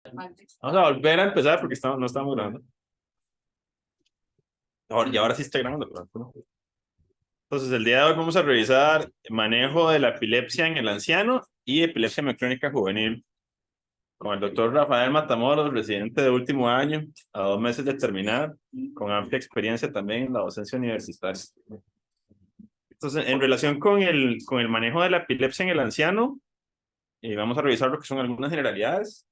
Vamos a volver a empezar porque no estamos grabando. Y ahora sí está grabando. ¿No? Entonces, el día de hoy vamos a revisar manejo de la epilepsia en el anciano y epilepsia mioclónica juvenil con el doctor Rafael Matamoros, residente de último año, a 2 meses de terminar, con amplia experiencia también en la docencia universitaria. Entonces, en relación con el manejo de la epilepsia en el anciano, vamos a revisar lo que son algunas generalidades,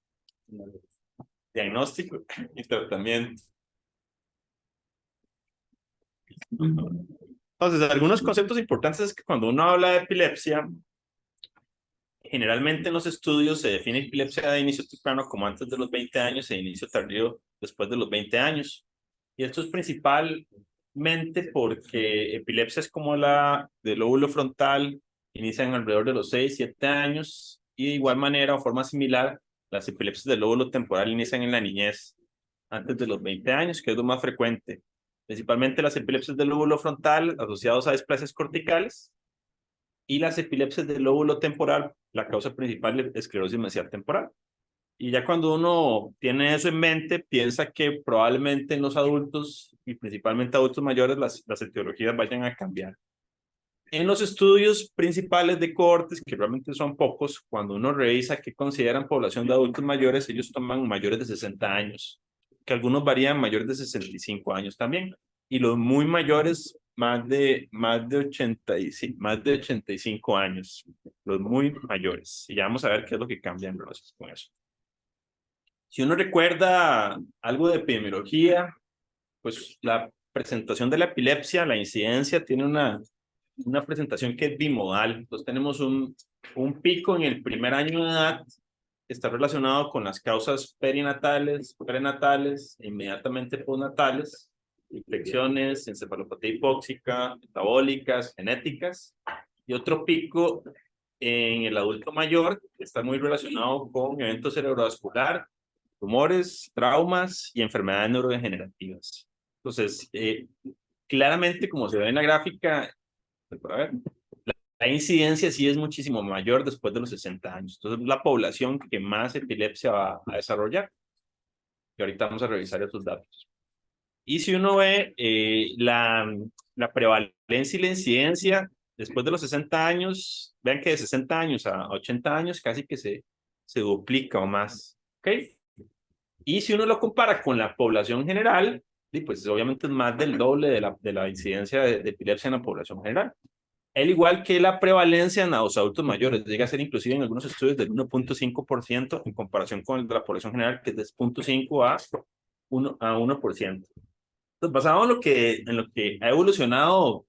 diagnóstico y tratamiento. Entonces, algunos conceptos importantes es que cuando uno habla de epilepsia, generalmente en los estudios se define epilepsia de inicio temprano como antes de los 20 años e inicio tardío después de los 20 años. Y esto es principalmente porque epilepsia es como la del lóbulo frontal, inician alrededor de los 6, 7 años, y de igual manera o forma similar, las epilepsias del lóbulo temporal inician en la niñez, antes de los 20 años, que es lo más frecuente. Principalmente las epilepsias del lóbulo frontal asociadas a displasias corticales y las epilepsias del lóbulo temporal, la causa principal es esclerosis mesial temporal. Y ya cuando uno tiene eso en mente, piensa que probablemente en los adultos y principalmente adultos mayores las etiologías vayan a cambiar. En los estudios principales de cohortes, que realmente son pocos, cuando uno revisa qué consideran población de adultos mayores, ellos toman mayores de 60 años, que algunos varían mayores de 65 años también, y los muy mayores más de 85 años, los muy mayores. Y ya vamos a ver qué es lo que cambia en relación con eso. Si uno recuerda algo de epidemiología, pues la presentación de la epilepsia, la incidencia, tiene una presentación que es bimodal. Entonces tenemos un pico en el primer año de edad, que está relacionado con las causas perinatales, prenatales e inmediatamente postnatales, infecciones, encefalopatía hipóxica, metabólicas, genéticas, y otro pico en el adulto mayor, que está muy relacionado con eventos cerebrovascular, tumores, traumas y enfermedades neurodegenerativas. Entonces, claramente, como se ve en la gráfica, a ver, la incidencia sí es muchísimo mayor después de los 60 años. Entonces, la población que más epilepsia va a desarrollar. Y ahorita vamos a revisar esos datos. Y si uno ve la prevalencia y la incidencia después de los 60 años, vean que de 60 años a 80 años casi que se duplica o más. ¿Ok? Y si uno lo compara con la población general, pues obviamente es más del doble de la incidencia de epilepsia en la población general. El igual que la prevalencia en los adultos mayores, llega a ser inclusive en algunos estudios del 1.5% en comparación con la población general, que es de 0.5 a 1%. Entonces, basado en lo que ha evolucionado,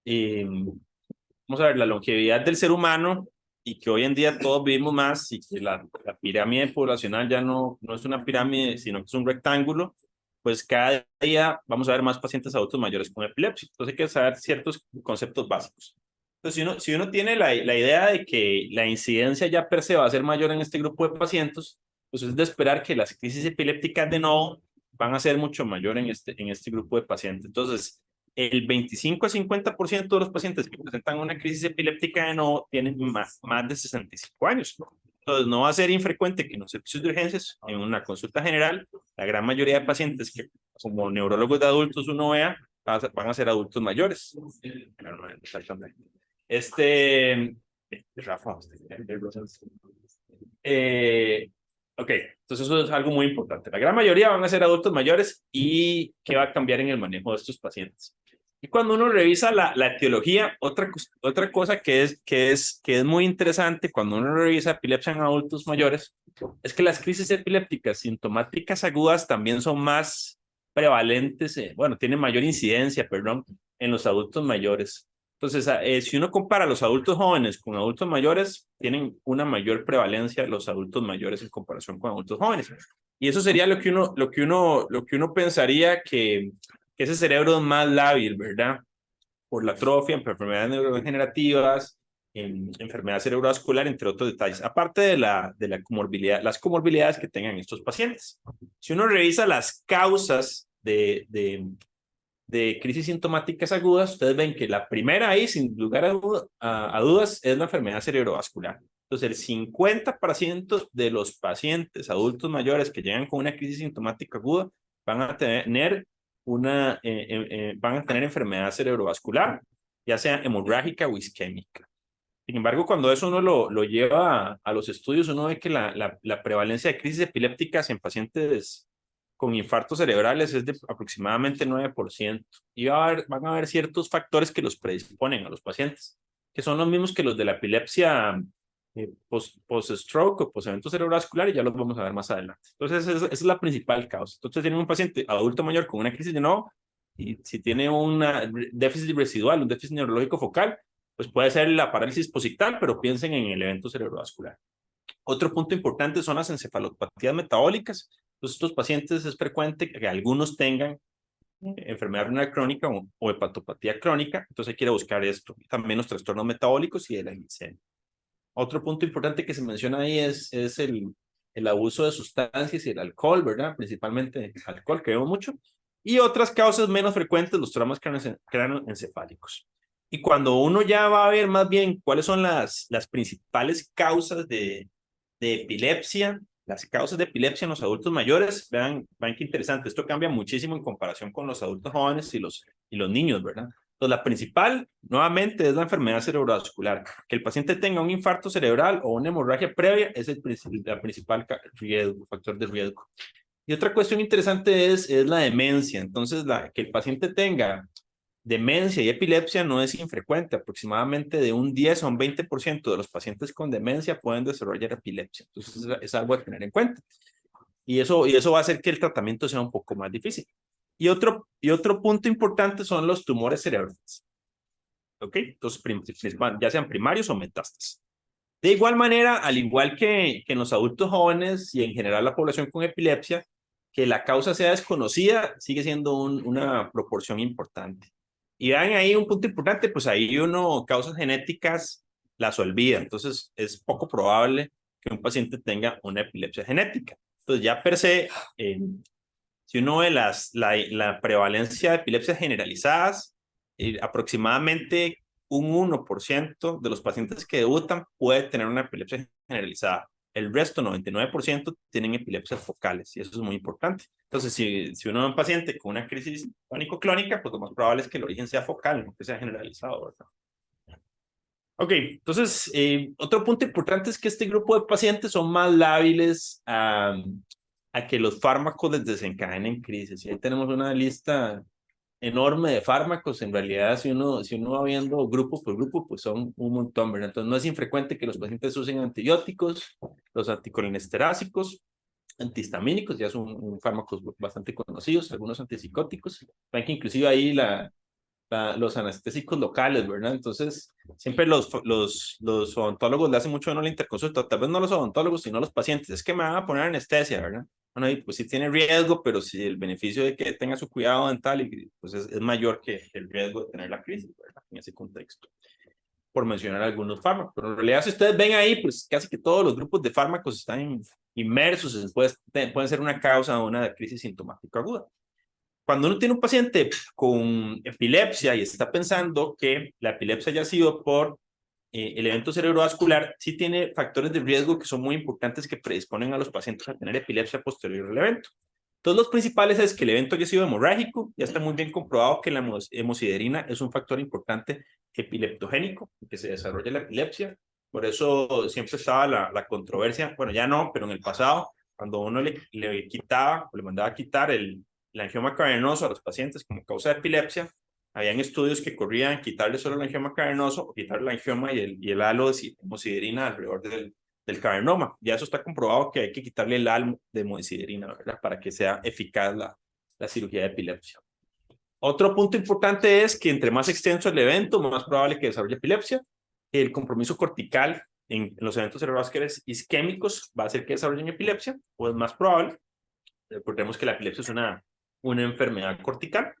vamos a ver, la longevidad del ser humano y que hoy en día todos vivimos más y que la pirámide poblacional ya no es una pirámide, sino que es un rectángulo, pues cada día vamos a ver más pacientes adultos mayores con epilepsia. Entonces hay que saber ciertos conceptos básicos. Entonces, si uno tiene la idea de que la incidencia ya per se va a ser mayor en este grupo de pacientes, pues es de esperar que las crisis epilépticas de nuevo van a ser mucho mayor en este grupo de pacientes. Entonces, el 25 a 50% de los pacientes que presentan una crisis epiléptica de nuevo tienen más de 65 años. Entonces, no va a ser infrecuente que en los servicios de urgencias, en una consulta general, la gran mayoría de pacientes que como neurólogos de adultos uno vea, van a ser adultos mayores. Rafa, ok, entonces eso es algo muy importante. La gran mayoría van a ser adultos mayores y qué va a cambiar en el manejo de estos pacientes. Y cuando uno revisa la etiología, otra cosa que es muy interesante cuando uno revisa epilepsia en adultos mayores, es que las crisis epilépticas sintomáticas agudas también son más prevalentes, bueno, tienen mayor incidencia, perdón, en los adultos mayores. Entonces, si uno compara los adultos jóvenes con adultos mayores, tienen una mayor prevalencia los adultos mayores en comparación con adultos jóvenes. Y eso sería lo que uno pensaría que ese cerebro es más lábil, ¿verdad? Por la atrofia, en enfermedades neurodegenerativas, en enfermedad cerebrovascular, entre otros detalles, aparte de la comorbilidad, las comorbilidades que tengan estos pacientes. Si uno revisa las causas de crisis sintomáticas agudas, ustedes ven que la primera ahí, sin lugar a dudas, es la enfermedad cerebrovascular. Entonces, el 50% de los pacientes adultos mayores que llegan con una crisis sintomática aguda van a tener enfermedad cerebrovascular, ya sea hemorrágica o isquémica. Sin embargo, cuando eso uno lo lleva a los estudios, uno ve que la prevalencia de crisis epilépticas en pacientes con infartos cerebrales es de aproximadamente 9%. Y van a haber ciertos factores que los predisponen a los pacientes, que son los mismos que los de la epilepsia post-stroke o post-evento cerebrovascular, y ya los vamos a ver más adelante. Entonces, esa es la principal causa. Entonces, tienen un paciente adulto mayor con una crisis de nuevo, y si tiene un déficit residual, un déficit neurológico focal, pues puede ser la parálisis posictal, pero piensen en el evento cerebrovascular. Otro punto importante son las encefalopatías metabólicas. Entonces, estos pacientes es frecuente que algunos tengan enfermedad renal crónica o hepatopatía crónica, entonces hay que ir a buscar esto. También los trastornos metabólicos y de la glicemia. Otro punto importante que se menciona ahí es el abuso de sustancias y el alcohol, ¿verdad? Principalmente alcohol, que vemos mucho. Y otras causas menos frecuentes, los traumas cráneoencefálicos. Y cuando uno ya va a ver más bien cuáles son las principales causas de epilepsia, las causas de epilepsia en los adultos mayores, vean qué interesante, esto cambia muchísimo en comparación con los adultos jóvenes y los niños, ¿verdad? Entonces, la principal, nuevamente, es la enfermedad cerebrovascular. Que el paciente tenga un infarto cerebral o una hemorragia previa es la principal factor de riesgo. Y otra cuestión interesante es la demencia. Entonces, que el paciente tenga demencia y epilepsia no es infrecuente. Aproximadamente de un 10 a un 20% de los pacientes con demencia pueden desarrollar epilepsia. Entonces, es algo a tener en cuenta. Y eso va a hacer que el tratamiento sea un poco más difícil. Y otro punto importante son los tumores cerebrales. ¿Ok? Entonces, ya sean primarios o metástasis. De igual manera, al igual que en los adultos jóvenes y en general la población con epilepsia, que la causa sea desconocida sigue siendo una proporción importante. Y vean ahí un punto importante, pues ahí uno causas genéticas las olvida. Entonces, es poco probable que un paciente tenga una epilepsia genética. Entonces, ya per se, si uno ve la prevalencia de epilepsias generalizadas, aproximadamente un 1% de los pacientes que debutan puede tener una epilepsia generalizada. El resto, 99%, tienen epilepsias focales, y eso es muy importante. Entonces, si uno ve un paciente con una crisis pánico-clónica, pues lo más probable es que el origen sea focal, no que sea generalizado, ¿verdad? Ok, entonces, otro punto importante es que este grupo de pacientes son más lábiles a que los fármacos les desencadenen crisis. Y ahí tenemos una lista enorme de fármacos. En realidad, si uno va viendo grupo por grupo, pues son un montón, ¿verdad? Entonces, no es infrecuente que los pacientes usen antibióticos, los anticolinesteráticos, antihistamínicos, ya son fármacos bastante conocidos, algunos antipsicóticos. Ven que inclusive ahí los anestésicos locales, ¿verdad? Entonces, siempre los odontólogos le hacen mucho en la interconsulta, tal vez no los odontólogos, sino los pacientes. Es que me van a poner anestesia, ¿verdad? Bueno, y pues sí tiene riesgo, pero si el beneficio de que tenga su cuidado dental pues es mayor que el riesgo de tener la crisis, ¿verdad? En ese contexto, por mencionar algunos fármacos. Pero en realidad, si ustedes ven ahí, pues casi que todos los grupos de fármacos están inmersos, pueden ser una causa de una crisis sintomática aguda. Cuando uno tiene un paciente con epilepsia y está pensando que la epilepsia haya sido por el evento cerebrovascular, sí tiene factores de riesgo que son muy importantes que predisponen a los pacientes a tener epilepsia posterior al evento. Entonces, los principales es que el evento haya sido hemorrágico. Ya está muy bien comprobado que la hemosiderina es un factor importante epileptogénico, que se desarrolla la epilepsia. Por eso siempre estaba la controversia, bueno, ya no, pero en el pasado, cuando uno le quitaba o le mandaba a quitar el angioma cavernoso a los pacientes como causa de epilepsia, habían estudios que corrían quitarle solo el angioma cavernoso o quitarle el angioma y el halo de hemosiderina alrededor del cavernoma. Ya eso está comprobado que hay que quitarle el halo de hemosiderina, ¿verdad? Para que sea eficaz la cirugía de epilepsia. Otro punto importante es que entre más extenso el evento, más probable que desarrolle epilepsia. El compromiso cortical en los eventos cerebrovasculares isquémicos va a hacer que desarrollen epilepsia, o es más probable. Recordemos que la epilepsia es una enfermedad cortical.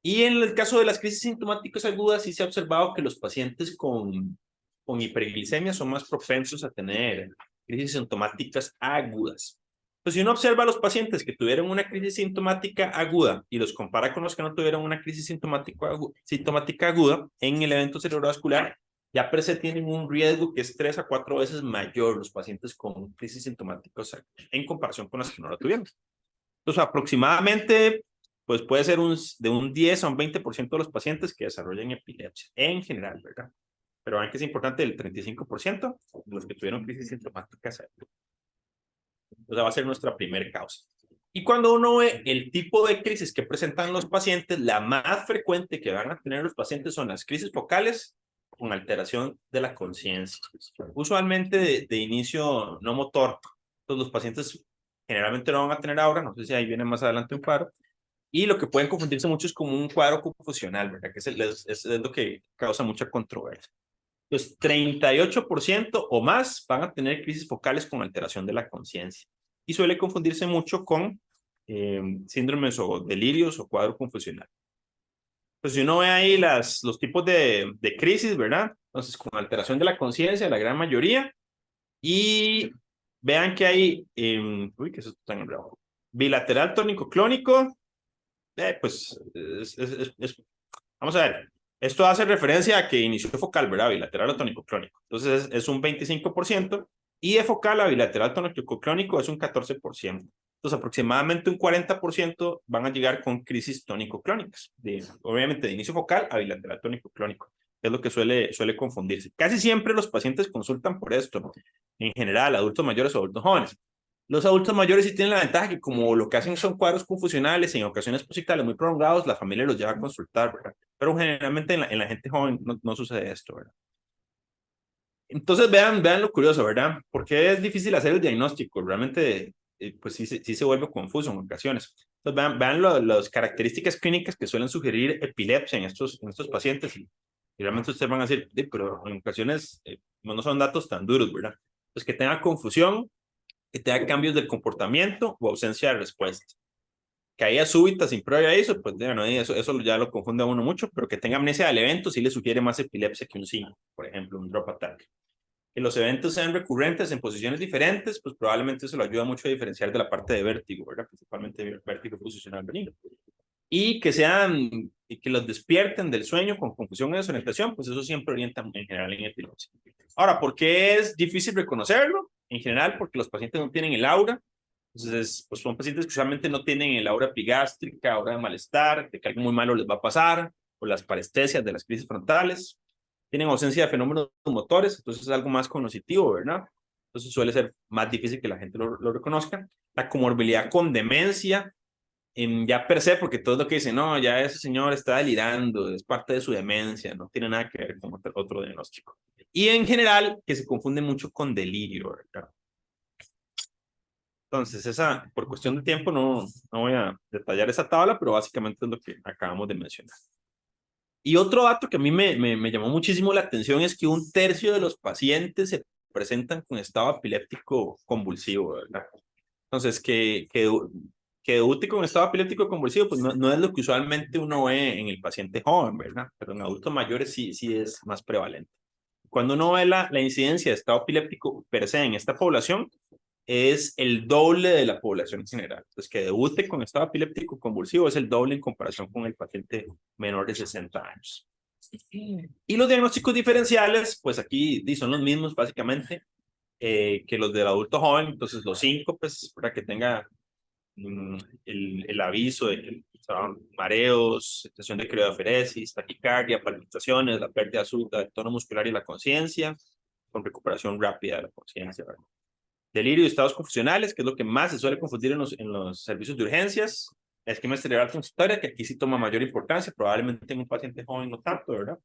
Y en el caso de las crisis sintomáticas agudas, sí se ha observado que los pacientes con hiperglicemia son más propensos a tener crisis sintomáticas agudas. Entonces, si uno observa a los pacientes que tuvieron una crisis sintomática aguda y los compara con los que no tuvieron una crisis sintomática aguda en el evento cerebrovascular, ya per se tienen un riesgo que es 3 a 4 veces mayor los pacientes con crisis sintomáticos en comparación con los que no lo tuvieron. Entonces, aproximadamente, pues puede ser de un 10 a un 20% de los pacientes que desarrollan epilepsia, en general, ¿verdad? Pero vean que es importante el 35% de los que tuvieron crisis sintomáticas. O sea, va a ser nuestra primera causa. Y cuando uno ve el tipo de crisis que presentan los pacientes, la más frecuente que van a tener los pacientes son las crisis focales con alteración de la conciencia. Usualmente de inicio no motor. Entonces los pacientes generalmente no van a tener aura, no sé si ahí viene más adelante un cuadro. Y lo que pueden confundirse mucho es como un cuadro confusional, ¿verdad? Que es lo que causa mucha controversia. Entonces, 38% o más van a tener crisis focales con alteración de la conciencia. Y suele confundirse mucho con síndromes o delirios o cuadro confusional. Pues si uno ve ahí los tipos de crisis, ¿verdad? Entonces, con alteración de la conciencia, la gran mayoría. Y vean que hay, uy, que eso está en bravo. Bilateral tónico clónico, pues vamos a ver, esto hace referencia a que inició focal, ¿verdad? Bilateral o tónico clónico. Entonces es un 25% y de focal a bilateral tónico clónico es un 14%. Entonces aproximadamente un 40% van a llegar con crisis tónico-clónicas. Obviamente de inicio focal a bilateral tónico clónico. Es lo que suele confundirse. Casi siempre los pacientes consultan por esto, en general, adultos mayores o adultos jóvenes. Los adultos mayores sí tienen la ventaja que como lo que hacen son cuadros confusionales en ocasiones positales muy prolongados, la familia los lleva a consultar, ¿verdad? Pero generalmente en la gente joven no sucede esto, ¿verdad? Entonces vean lo curioso, ¿verdad? Porque es difícil hacer el diagnóstico, realmente pues sí se vuelve confuso en ocasiones. Entonces vean las características clínicas que suelen sugerir epilepsia en estos pacientes y realmente ustedes van a decir, pero en ocasiones no son datos tan duros, ¿verdad? Pues que tenga confusión, que tenga cambios del comportamiento o ausencia de respuesta. Caídas súbitas sin previo aviso, pues bueno, eso ya lo confunde a uno mucho, pero que tenga amnesia del evento sí le sugiere más epilepsia que un 5, por ejemplo, un drop attack. Que los eventos sean recurrentes en posiciones diferentes, pues probablemente eso lo ayuda mucho a diferenciar de la parte de vértigo, ¿verdad? Principalmente vértigo posicional benigno. Y que los despierten del sueño con confusión y desorientación, pues eso siempre orienta en general en epilepsia. Ahora, ¿por qué es difícil reconocerlo? En general, porque los pacientes no tienen el aura. Entonces, pues son pacientes que usualmente no tienen el aura epigástrica, aura de malestar, de que algo muy malo les va a pasar, o las parestesias de las crisis frontales. Tienen ausencia de fenómenos motores, entonces es algo más cognitivo, ¿verdad? Entonces suele ser más difícil que la gente lo reconozca. La comorbilidad con demencia, ya per se, porque todo lo que dicen, no, ya ese señor está delirando, es parte de su demencia, no tiene nada que ver con otro diagnóstico. Y en general, que se confunde mucho con delirio, ¿verdad? Entonces, por cuestión de tiempo, no voy a detallar esa tabla, pero básicamente es lo que acabamos de mencionar. Y otro dato que a mí me llamó muchísimo la atención es que un tercio de los pacientes se presentan con estado epiléptico convulsivo, ¿verdad? Entonces, que debute con estado epiléptico convulsivo, pues no es lo que usualmente uno ve en el paciente joven, ¿verdad? Pero en adultos mayores sí es más prevalente. Cuando uno ve la incidencia de estado epiléptico per se en esta población, es el doble de la población general. Entonces, que debute con estado epiléptico convulsivo es el doble en comparación con el paciente menor de 60 años. Y los diagnósticos diferenciales, pues aquí son los mismos básicamente que los del adulto joven. Entonces, los síncopes, para que tenga el aviso de que son mareos, sensación de crioaferesis, taquicardia, palpitaciones, la pérdida súbita del tono muscular y la conciencia, con recuperación rápida de la conciencia, ¿verdad? Delirio y estados confusionales, que es lo que más se suele confundir en los servicios de urgencias. La isquemia cerebral transitoria, que aquí sí toma mayor importancia, probablemente en un paciente joven no tanto, ¿verdad?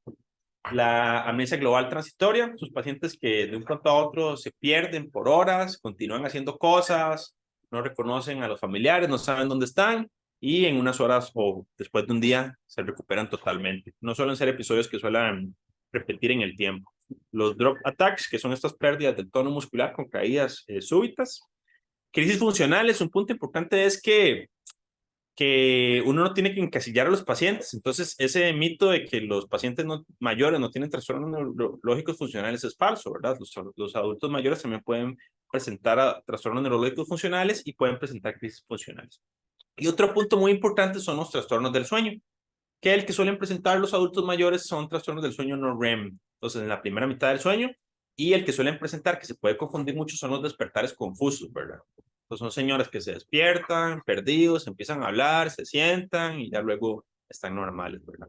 La amnesia global transitoria, sus pacientes que de un pronto a otro se pierden por horas, continúan haciendo cosas, no reconocen a los familiares, no saben dónde están y en unas horas o después de un día se recuperan totalmente. No suelen ser episodios que suelen repetir en el tiempo. Los drop attacks, que son estas pérdidas del tono muscular con caídas súbitas. Crisis funcionales, un punto importante es que uno no tiene que encasillar a los pacientes. Entonces, ese mito de que los pacientes mayores no tienen trastornos neurológicos funcionales es falso, ¿verdad? Los adultos mayores también pueden presentar trastornos neurológicos funcionales y pueden presentar crisis funcionales. Y otro punto muy importante son los trastornos del sueño, que el que suelen presentar los adultos mayores son trastornos del sueño no REM. Entonces, en la primera mitad del sueño, y el que suelen presentar, que se puede confundir mucho, son los despertares confusos, ¿verdad? Entonces, son señores que se despiertan, perdidos, empiezan a hablar, se sientan y ya luego están normales, ¿verdad?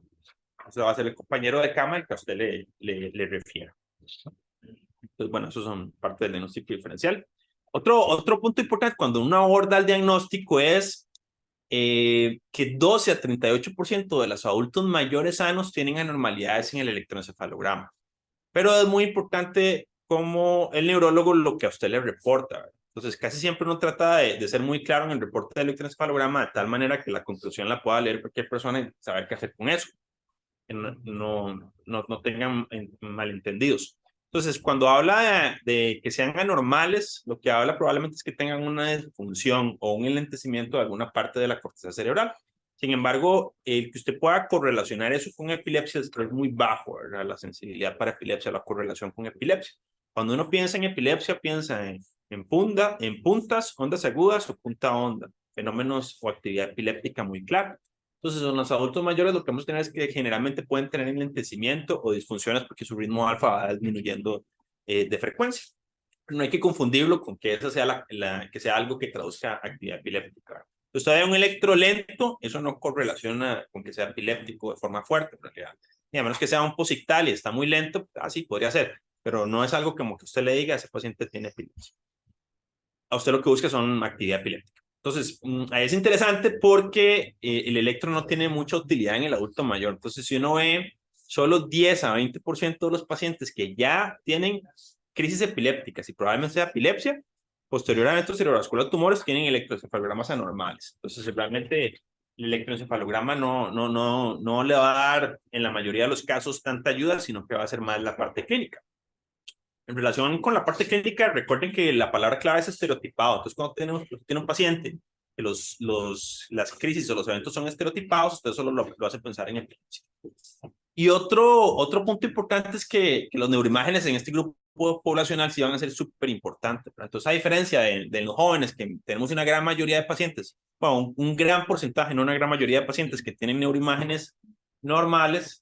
Eso va a ser el compañero de cama el que a usted le refiere. Entonces, bueno, esos son parte del diagnóstico diferencial. Otro punto importante cuando uno aborda el diagnóstico es que 12 a 38% de los adultos mayores sanos tienen anormalidades en el electroencefalograma. Pero es muy importante como el neurólogo lo que a usted le reporta, ¿verdad? Entonces, casi siempre uno trata de ser muy claro en el reporte del electroencefalograma de tal manera que la conclusión la pueda leer cualquier persona y saber qué hacer con eso. Que no tengan malentendidos. Entonces, cuando habla de que sean anormales, lo que habla probablemente es que tengan una disfunción o un enlentecimiento de alguna parte de la corteza cerebral. Sin embargo, el que usted pueda correlacionar eso con epilepsia es muy bajo, ¿verdad? La sensibilidad para epilepsia, la correlación con epilepsia. Cuando uno piensa en epilepsia, piensa en puntas, ondas agudas o punta onda, fenómenos o actividad epiléptica muy clara. Entonces, en los adultos mayores lo que vamos a tener es que generalmente pueden tener enlentecimiento o disfunciones porque su ritmo alfa va disminuyendo de frecuencia. No hay que confundirlo con que eso sea, que sea algo que traduzca actividad epiléptica. Entonces, todavía un electro lento, eso no correlaciona con que sea epiléptico de forma fuerte, en realidad. Y a menos que sea un posictal y está muy lento, así podría ser, pero no es algo como que usted le diga, ese paciente tiene epilepsia. A usted lo que busca son actividad epiléptica. Entonces, es interesante porque el electro no tiene mucha utilidad en el adulto mayor. Entonces, si uno ve solo 10 a 20% de los pacientes que ya tienen crisis epilépticas y probablemente sea epilepsia, posterior a estos cerebrovascular tumores tienen electroencefalogramas anormales. Entonces, realmente el electroencefalograma no le va a dar en la mayoría de los casos tanta ayuda, sino que va a ser más la parte clínica. En relación con la parte clínica, recuerden que la palabra clave es estereotipado. Entonces, cuando tiene un paciente que las crisis o los eventos son estereotipados, usted solo lo hace pensar en epilepsia. Y otro punto importante es que los neuroimágenes en este grupo poblacional sí van a ser súper importantes. Entonces, a diferencia de los jóvenes, que tenemos una gran mayoría de pacientes, bueno, un gran porcentaje, no una gran mayoría de pacientes que tienen neuroimágenes normales,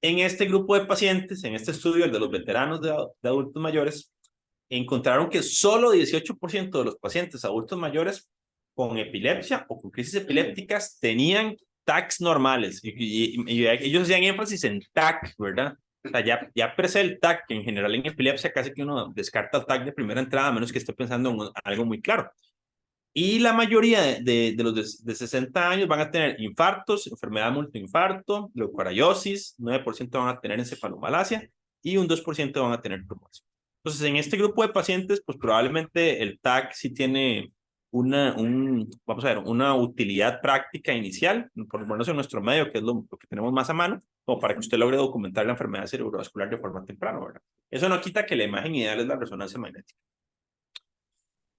en este grupo de pacientes, en este estudio, el de los veteranos de adultos mayores, encontraron que solo 18% de los pacientes adultos mayores con epilepsia o con crisis epilépticas tenían TACs normales. Y ellos hacían énfasis en TAC, ¿verdad? O sea, ya per se el TAC, que en general en epilepsia casi que uno descarta el TAC de primera entrada, a menos que esté pensando en algo muy claro. Y la mayoría de los de 60 años van a tener infartos, enfermedad multiinfarto, leucoariosis, 9% van a tener encefalomalacia y un 2% van a tener tumores. Entonces, en este grupo de pacientes, pues probablemente el TAC sí tiene vamos a ver, una utilidad práctica inicial, por lo menos en nuestro medio, que es lo que tenemos más a mano, como para que usted logre documentar la enfermedad cerebrovascular de forma temprana, ¿verdad? Eso no quita que la imagen ideal es la resonancia magnética.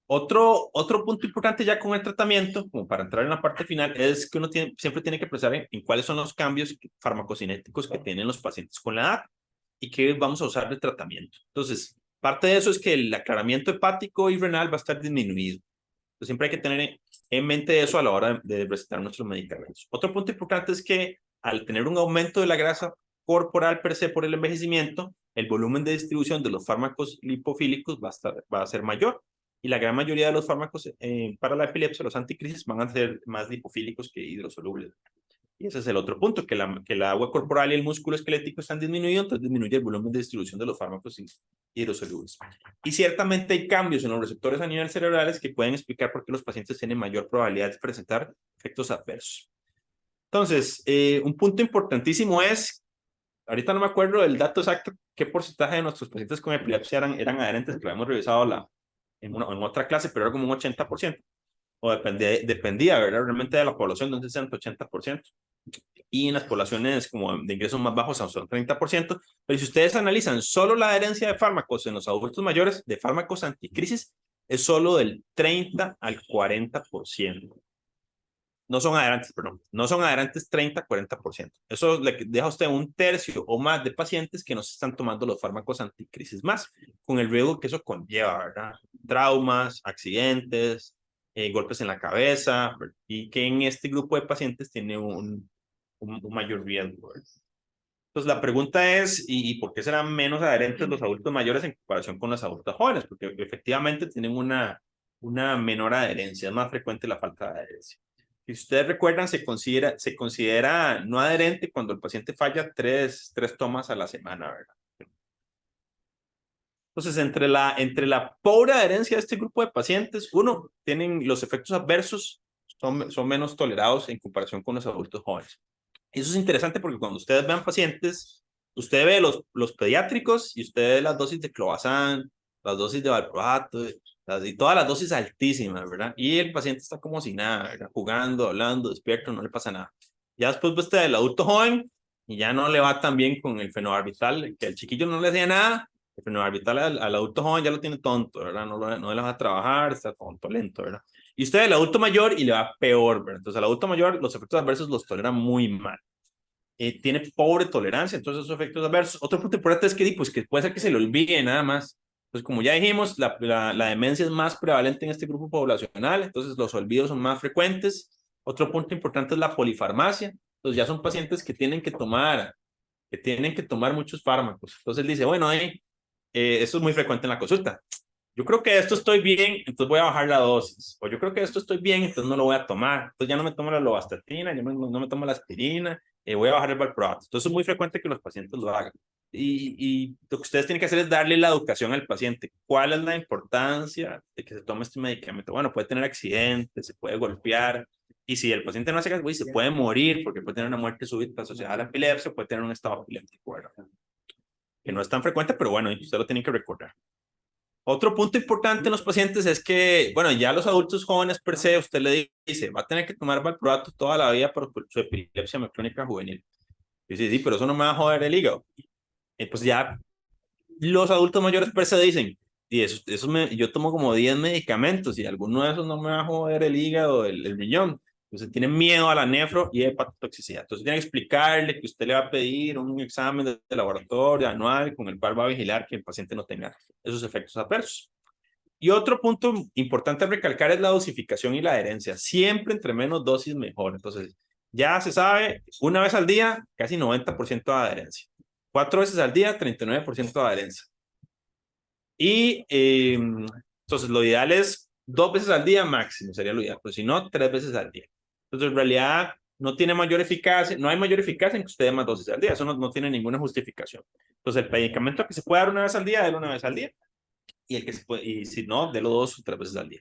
Otro punto importante ya con el tratamiento, como para entrar en la parte final, es que uno siempre tiene que pensar en cuáles son los cambios farmacocinéticos que tienen los pacientes con la edad y qué vamos a usar de tratamiento. Entonces, parte de eso es que el aclaramiento hepático y renal va a estar disminuido. Entonces, siempre hay que tener en mente eso a la hora de recetar nuestros medicamentos. Otro punto importante es que al tener un aumento de la grasa corporal per se por el envejecimiento, el volumen de distribución de los fármacos lipofílicos va a ser mayor. Y la gran mayoría de los fármacos para la epilepsia, los anticrisis, van a ser más lipofílicos que hidrosolubles. Y ese es el otro punto, que el agua corporal y el músculo esquelético están disminuidos, entonces disminuye el volumen de distribución de los fármacos hidrosolubles. Y ciertamente hay cambios en los receptores a nivel cerebrales que pueden explicar por qué los pacientes tienen mayor probabilidad de presentar efectos adversos. Entonces, un punto importantísimo es, ahorita no me acuerdo del dato exacto, qué porcentaje de nuestros pacientes con epilepsia eran adherentes, que lo hemos revisado en otra clase, pero era como un 80%, o dependía, ¿verdad? Realmente de la población, de un 60-80%, y en las poblaciones como de ingresos más bajos son 30%, pero si ustedes analizan solo la adherencia de fármacos en los adultos mayores, de fármacos anticrisis, es solo del 30 al 40%. No son adherentes, perdón, no son adherentes 30-40%. Eso le deja a usted un tercio o más de pacientes que no se están tomando los fármacos anticrisis más, con el riesgo que eso conlleva, ¿verdad? Traumas, accidentes, golpes en la cabeza, y que en este grupo de pacientes tiene un mayor riesgo, ¿verdad? Entonces la pregunta es, ¿y por qué serán menos adherentes los adultos mayores en comparación con los adultos jóvenes? Porque efectivamente tienen una menor adherencia, es más frecuente la falta de adherencia. Si ustedes recuerdan, se considera no adherente cuando el paciente falla tres tomas a la semana, ¿verdad? Entonces, entre la pobre adherencia de este grupo de pacientes, uno, tienen los efectos adversos, son menos tolerados en comparación con los adultos jóvenes. Eso es interesante porque cuando ustedes vean pacientes, usted ve los pediátricos y usted ve las dosis de clobazam, las dosis de valproato, y todas las dosis altísimas, ¿verdad? Y el paciente está como si nada, ¿verdad? Jugando, hablando, despierto, no le pasa nada. Ya después ve usted el adulto joven y ya no le va tan bien con el fenobarbital, que el chiquillo no le hacía nada, el fenobarbital al adulto joven ya lo tiene tonto, ¿verdad? No le va a trabajar, está tonto, lento, ¿verdad? Y usted el adulto mayor y le va peor, ¿verdad? Entonces al adulto mayor los efectos adversos los tolera muy mal. Tiene pobre tolerancia, entonces esos efectos adversos. Otro punto importante es que, pues, que puede ser que se le olvide nada más. Pues como ya dijimos, la demencia es más prevalente en este grupo poblacional, entonces los olvidos son más frecuentes. Otro punto importante es la polifarmacia. Entonces ya son pacientes que tienen que tomar muchos fármacos. Entonces él dice, bueno, esto es muy frecuente en la consulta. Yo creo que esto estoy bien, entonces voy a bajar la dosis. O yo creo que esto estoy bien, entonces no lo voy a tomar. Entonces ya no me tomo la lovastatina, no me tomo la aspirina, voy a bajar el valproato. Entonces es muy frecuente que los pacientes lo hagan. Y lo que ustedes tienen que hacer es darle la educación al paciente. ¿Cuál es la importancia de que se tome este medicamento? Bueno, puede tener accidentes, se puede golpear. Y si el paciente no hace caso, se puede morir porque puede tener una muerte súbita asociada a la epilepsia, puede tener un estado epiléptico, ¿verdad? Que no es tan frecuente, pero bueno, usted lo tiene que recordar. Otro punto importante en los pacientes es que, bueno, ya los adultos jóvenes per se, usted le dice, va a tener que tomar valproato toda la vida por su epilepsia mioclónica juvenil. Y dice, sí, pero eso no me va a joder el hígado. Y pues ya los adultos mayores per se dicen, y yo tomo como 10 medicamentos y alguno de esos no me va a joder el hígado, el riñón. Entonces tienen miedo a la nefro y hepatotoxicidad. Entonces tiene que explicarle que usted le va a pedir un examen de laboratorio anual con el cual va a vigilar que el paciente no tenga esos efectos adversos. Y otro punto importante a recalcar es la dosificación y la adherencia. Siempre entre menos dosis mejor. Entonces ya se sabe, una vez al día, casi 90% de adherencia. 4 veces al día, 39% de adherencia. Y entonces lo ideal es 2 veces al día máximo, sería lo ideal, pero si no, 3 veces al día. Entonces en realidad no tiene mayor eficacia, no hay mayor eficacia en que usted dé más dosis al día, eso no tiene ninguna justificación. Entonces el medicamento que se puede dar una vez al día, délo una vez al día, y el que se puede, y si no, délo 2 o 3 veces al día.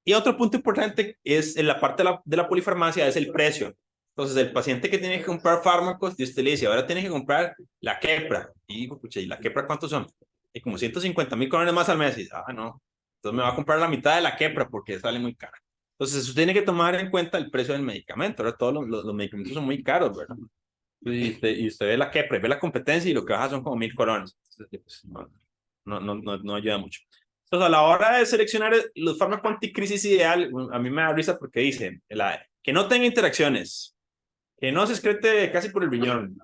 Y otro punto importante es en la parte de la polifarmacia, es el precio. Entonces, el paciente que tiene que comprar fármacos, y usted le dice, ahora tiene que comprar la Keppra. Y digo, pucha, ¿y la Keppra cuántos son? Y como 150,000 colones más al mes. Y dice, no. Entonces me va a comprar la mitad de la Keppra porque sale muy cara. Entonces, usted tiene que tomar en cuenta el precio del medicamento. Ahora todos los medicamentos son muy caros, ¿verdad? Y usted ve la Keppra, ve la competencia y lo que baja son como 1,000 colones. Entonces, pues, no ayuda mucho. Entonces, a la hora de seleccionar los fármacos anticrisis ideal, a mí me da risa porque dice que no tenga interacciones, que no se excrete casi por el riñón,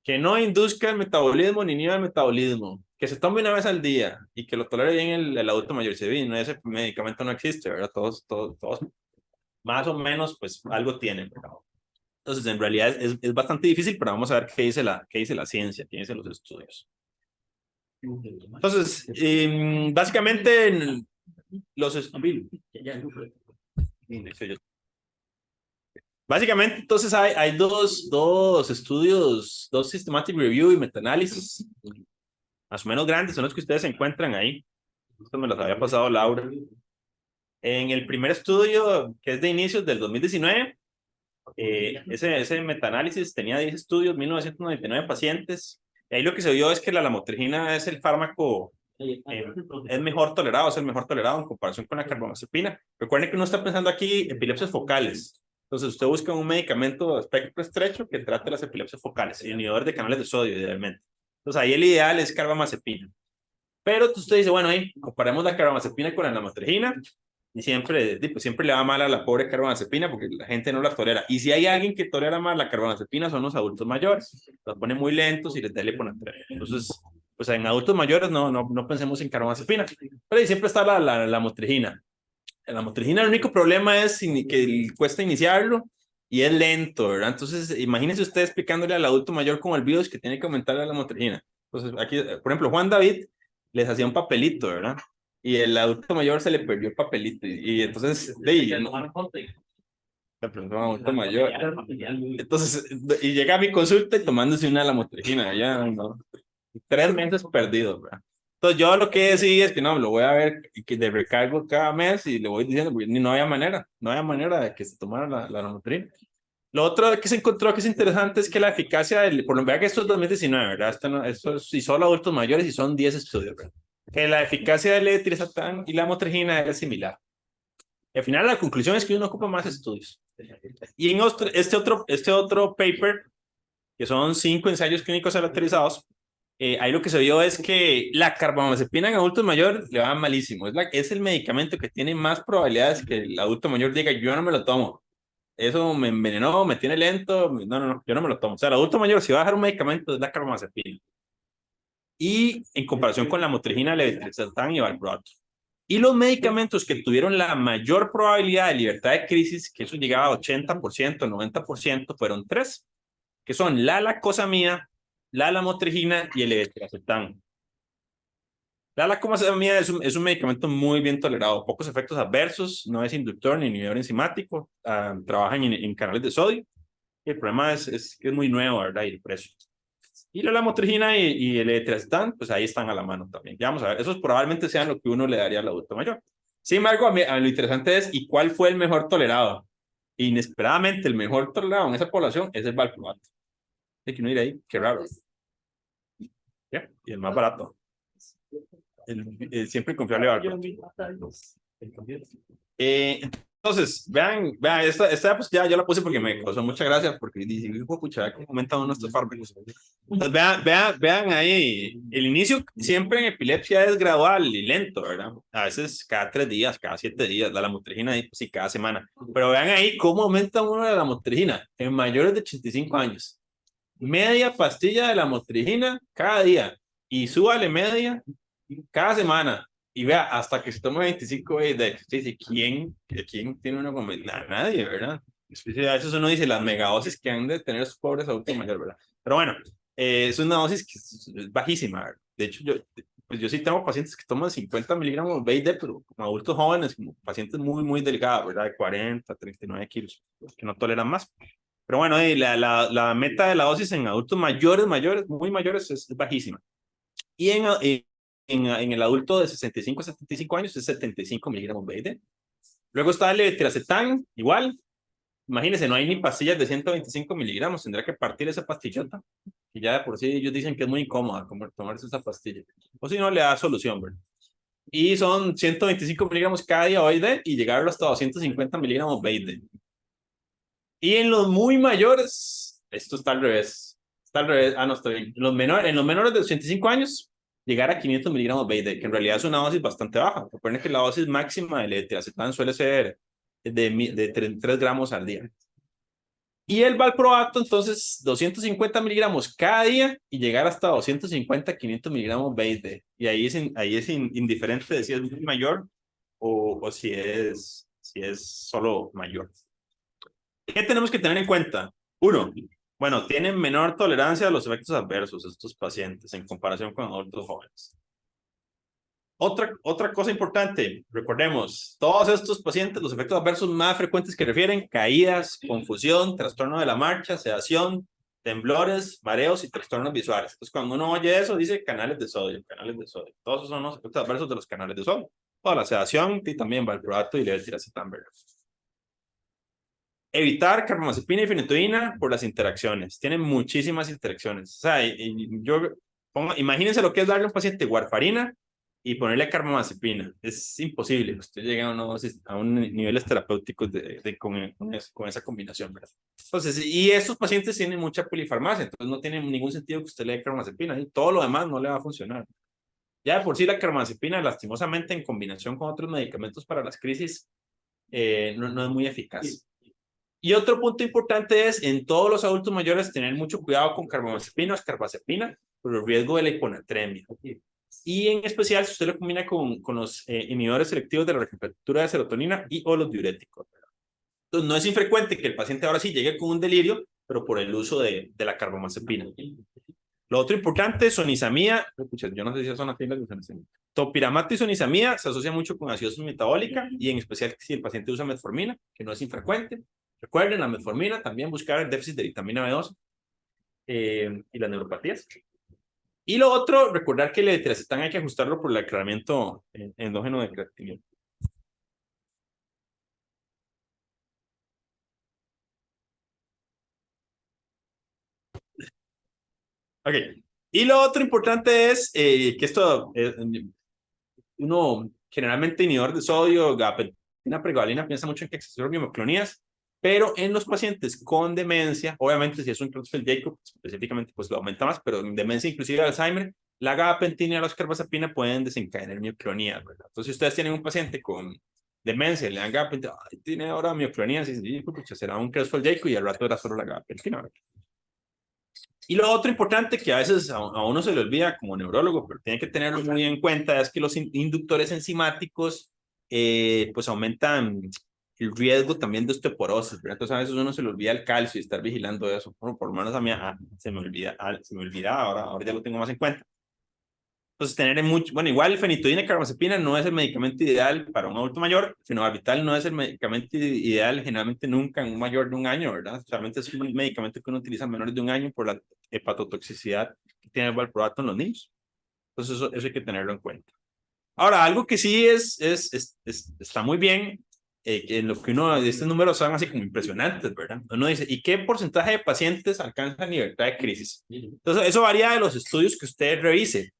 que no induzca el metabolismo ni inhiba el metabolismo, que se tome una vez al día y que lo tolere bien el adulto mayor. Si bien ese medicamento no existe, ¿verdad? Todos más o menos, pues algo tienen, ¿verdad? Entonces, en realidad es bastante difícil, pero vamos a ver qué dice la ciencia, qué dicen los estudios. Entonces, básicamente, básicamente, entonces hay dos estudios, dos systematic review y metaanálisis, más o menos grandes, son los que ustedes encuentran ahí. Esto me los había pasado Laura. En el primer estudio, que es de inicios del 2019, ese metaanálisis tenía 10 estudios, 1999 pacientes. Y ahí lo que se vio es que la lamotrigina es el fármaco, es mejor tolerado, es el mejor tolerado en comparación con la carbamazepina. Recuerden que uno está pensando aquí epilepsias focales. Entonces usted busca un medicamento de espectro estrecho que trate las epilepsias focales, el inhibidor de canales de sodio, idealmente. Entonces ahí el ideal es carbamazepina. Pero usted dice, bueno, ahí comparemos la carbamazepina con la lamotrigina. Y siempre le va mal a la pobre carbamazepina porque la gente no la tolera. Y si hay alguien que tolera más la carbamazepina son los adultos mayores. Los pone muy lentos y les da hiponatremia. Entonces, pues en adultos mayores no pensemos en carbamazepina. Pero ahí siempre está la motrigina. La motrigina, el único problema es que cuesta iniciarlo y es lento, ¿verdad? Entonces, imagínense usted explicándole al adulto mayor con el virus que tiene que aumentarle la motricina. Entonces, aquí, por ejemplo, Juan David les hacía un papelito, ¿verdad? Y el adulto mayor se le perdió el papelito. Y entonces, le preguntó a un adulto mayor. Entonces, y llega a mi consulta y tomándose una de la motricina, ya, ¿no? 3 meses perdidos, ¿verdad? Entonces, yo lo que decidí es que no, lo voy a ver que de recargo cada mes y le voy diciendo, porque no había manera, no había manera de que se tomara la motrina. Lo otro que se encontró que es interesante es que la eficacia del, por lo menos que esto es 2019, ¿verdad? Esto, no, esto es, y solo adultos mayores y son 10 estudios, ¿verdad? Que la eficacia del levetiracetam y la motrigina es similar. Y al final la conclusión es que uno ocupa más estudios. Y en este otro paper, que son 5 ensayos clínicos aleatorizados, ahí lo que se vio es que la carbamazepina en adultos mayores le va malísimo. Es el medicamento que tiene más probabilidades que el adulto mayor diga, yo no me lo tomo. Eso me envenenó, me tiene lento. No, yo no me lo tomo. O sea, el adulto mayor, si va a dejar un medicamento, es la carbamazepina. Y en comparación con la motrigina, levetiracetam y valproato. Y los medicamentos que tuvieron la mayor probabilidad de libertad de crisis, que eso llegaba a 80%, 90%, fueron 3, que son la lacosamida, la lamotrigina y el levetiracetam. La lacosamida es un medicamento muy bien tolerado, pocos efectos adversos, no es inductor ni inhibidor enzimático, trabajan en canales de sodio. Y el problema es que es muy nuevo, ¿verdad? Y el precio. Y la lamotrigina y el levetiracetam, pues ahí están a la mano también. Ya vamos a ver, esos probablemente sean lo que uno le daría al adulto mayor. Sin embargo, a lo interesante es, ¿y cuál fue el mejor tolerado? Inesperadamente, el mejor tolerado en esa población es el valproato. Hay que uno ir ahí, qué raro. ¿Ya? Y el más barato. Siempre confiable valproato. Entonces, vean, esta pues ya la puse porque me causó mucha gracia, porque dice, pucha, ¿cómo aumentan nuestros fármacos? Entonces, vean ahí, el inicio siempre en epilepsia es gradual y lento, ¿verdad? A veces cada 3 días, cada 7 días, la lamotrigina, y pues, sí, cada semana. Pero vean ahí cómo aumenta uno de la lamotrigina en mayores de 85 años. Media pastilla de lamotrigina cada día y súbale media cada semana. Y vea, hasta que se tome 25 de dice, ¿quién tiene una convención? Nadie, ¿verdad? A veces uno dice las megadosis que han de tener sus pobres adultos mayores, ¿verdad? Pero bueno, es una dosis que es bajísima, ¿verdad? De hecho, pues yo sí tengo pacientes que toman 50 miligramos BID, pero como adultos jóvenes, como pacientes muy, muy delgados, ¿verdad? De 40, 39 kilos, que no toleran más. Pero bueno, la meta de la dosis en adultos mayores, muy mayores, es bajísima. Y en el adulto de 65 a 75 años es 75 miligramos BID. Luego está el levetiracetam, igual. Imagínense, no hay ni pastillas de 125 miligramos. Tendrá que partir esa pastillota. Y ya de por sí ellos dicen que es muy incómoda tomarse esa pastilla. O si no, le da solución, ¿verdad? Y son 125 miligramos cada día BID y llegar hasta 250 miligramos BID. Y en los muy mayores, esto está al revés. Está al revés. No, está bien. En los menores de 85 años, llegar a 500 miligramos BID, que en realidad es una dosis bastante baja. Recuerden que la dosis máxima de levetiracetam suele ser de 3 gramos al día. Y el valproato, entonces, 250 miligramos cada día y llegar hasta 250, 500 miligramos BID. Y ahí es indiferente de si es muy mayor o si es solo mayor. ¿Qué tenemos que tener en cuenta? Uno, bueno, tienen menor tolerancia a los efectos adversos estos pacientes en comparación con adultos jóvenes. Otra cosa importante, recordemos, todos estos pacientes, los efectos adversos más frecuentes que refieren, caídas, confusión, trastorno de la marcha, sedación, temblores, mareos y trastornos visuales. Entonces, cuando uno oye eso, dice canales de sodio, canales de sodio. Todos esos son los efectos adversos de los canales de sodio. O la sedación y también valproato y levetiracetam. Evitar carbamazepina y phenytoína por las interacciones. Tienen muchísimas interacciones. O sea, imagínense lo que es darle a un paciente warfarina y ponerle carbamazepina. Es imposible. Usted llega a unos niveles terapéuticos con esa combinación, ¿verdad? Entonces, y estos pacientes tienen mucha polifarmacia, entonces no tiene ningún sentido que usted le dé carbamazepina. Y todo lo demás no le va a funcionar. Ya de por sí la carbamazepina, lastimosamente, en combinación con otros medicamentos para las crisis, no es muy eficaz. Y otro punto importante es en todos los adultos mayores tener mucho cuidado con carbamazepina o escarbazepina por el riesgo de la hiponatremia. Y en especial si usted lo combina con los inhibidores selectivos de la recaptura de serotonina y o los diuréticos. Entonces, no es infrecuente que el paciente ahora sí llegue con un delirio, pero por el uso de la carbamazepina. Lo otro importante, sonizamida, yo no sé si son las siglas de sonizamida. Topiramato y sonizamida se asocia mucho con acidosis metabólica y en especial si el paciente usa metformina, que no es infrecuente. Recuerden, la metformina también buscar el déficit de vitamina B12 y las neuropatías. Y lo otro, recordar que el levetiracetam hay que ajustarlo por el aclaramiento endógeno de creatinina. Ok. Y lo otro importante es que esto, uno generalmente inhibidor de sodio, gabapentina, pregabalina, piensa mucho en que exceso de mioclonías, pero en los pacientes con demencia, obviamente si es un Creutzfeldt-Jakob, específicamente pues lo aumenta más, pero en demencia inclusive Alzheimer, la gabapentina y la carbazepina pueden desencadenar mioclonías, ¿verdad? Entonces si ustedes tienen un paciente con demencia, le dan gabapentina, tiene ahora mioclonías, y pues, será un Creutzfeldt-Jakob y al rato era solo la gabapentina, ¿verdad? Y lo otro importante que a veces a uno se le olvida como neurólogo, pero tiene que tenerlo muy en cuenta, es que los inductores enzimáticos pues aumentan el riesgo también de osteoporosis, ¿verdad? Entonces a veces uno se le olvida el calcio y estar vigilando eso. Bueno, por lo menos a mí se me olvida, ahora ya lo tengo más en cuenta. Entonces, tener mucho, bueno, igual fenitoína y carbamazepina no es el medicamento ideal para un adulto mayor, fenobarbital no es el medicamento ideal generalmente nunca en un mayor de un año, ¿verdad? Solamente es un medicamento que uno utiliza en menores de un año por la hepatotoxicidad que tiene el valproato en los niños. Entonces, eso hay que tenerlo en cuenta. Ahora, algo que sí está muy bien, en lo que uno, estos números son así como impresionantes, ¿verdad? Uno dice, ¿y qué porcentaje de pacientes alcanzan libertad de crisis? Entonces, eso varía de los estudios que usted revise,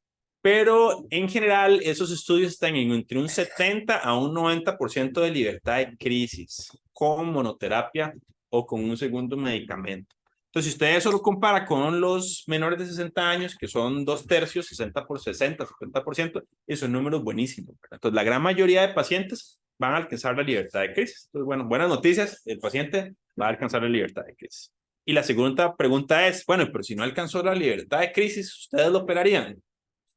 pero en general esos estudios están en entre un 70 a un 90% de libertad de crisis con monoterapia o con un segundo medicamento. Entonces, si usted eso lo compara con los menores de 60 años, que son 2/3, 60 por 60, 70%, esos son números buenísimos, ¿verdad? Entonces, la gran mayoría de pacientes van a alcanzar la libertad de crisis. Entonces, bueno, buenas noticias, el paciente va a alcanzar la libertad de crisis. Y la segunda pregunta es, bueno, pero si no alcanzó la libertad de crisis, ¿ustedes lo operarían?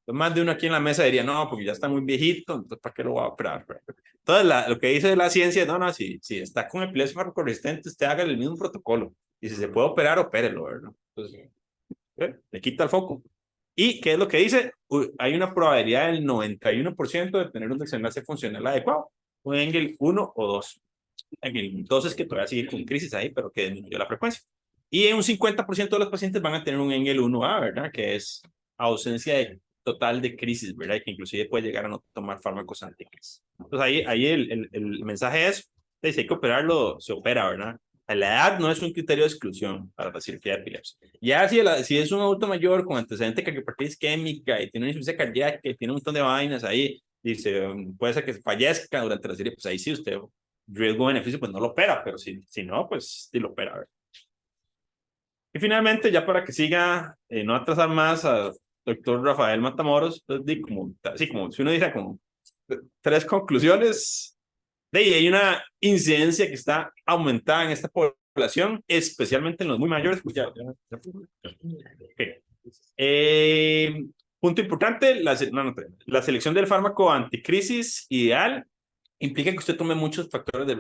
Entonces, más de uno aquí en la mesa diría, no, porque ya está muy viejito, entonces ¿para qué lo va a operar? Entonces, lo que dice la ciencia, no, si está con epilepsia farmacoresistente, usted haga el mismo protocolo. Y si se puede operar, opérelo, ¿verdad? Entonces, le quita el foco. ¿Y qué es lo que dice? Hay una probabilidad del 91% de tener un desenlace funcional adecuado. Un Engel 1 o 2. Engel 2 es que todavía sigue con crisis ahí, pero que disminuyó la frecuencia. Y en un 50% de los pacientes van a tener un Engel 1A, ¿verdad? Que es ausencia total de crisis, ¿verdad? Y que inclusive puede llegar a no tomar fármacos anticrisis. Entonces ahí el mensaje es, si hay que operarlo, se opera, ¿verdad? La edad no es un criterio de exclusión para la cirugía de epilepsia. Ya si es un adulto mayor con antecedente de cardiopatia isquémica y tiene una insuficiencia cardíaca y tiene un montón de vainas ahí, dice, puede ser que fallezca durante la serie, pues ahí sí usted, riesgo-beneficio, pues no lo opera, pero si no, pues sí lo opera, ¿verdad? Y finalmente, ya para que siga, no atrasar más al doctor Rafael Matamoros, pues, así como si uno dice como 3 conclusiones. De ahí hay una incidencia que está aumentada en esta población, especialmente en los muy mayores. Okay. Punto importante, la selección del fármaco anticrisis ideal implica que usted tome muchos factores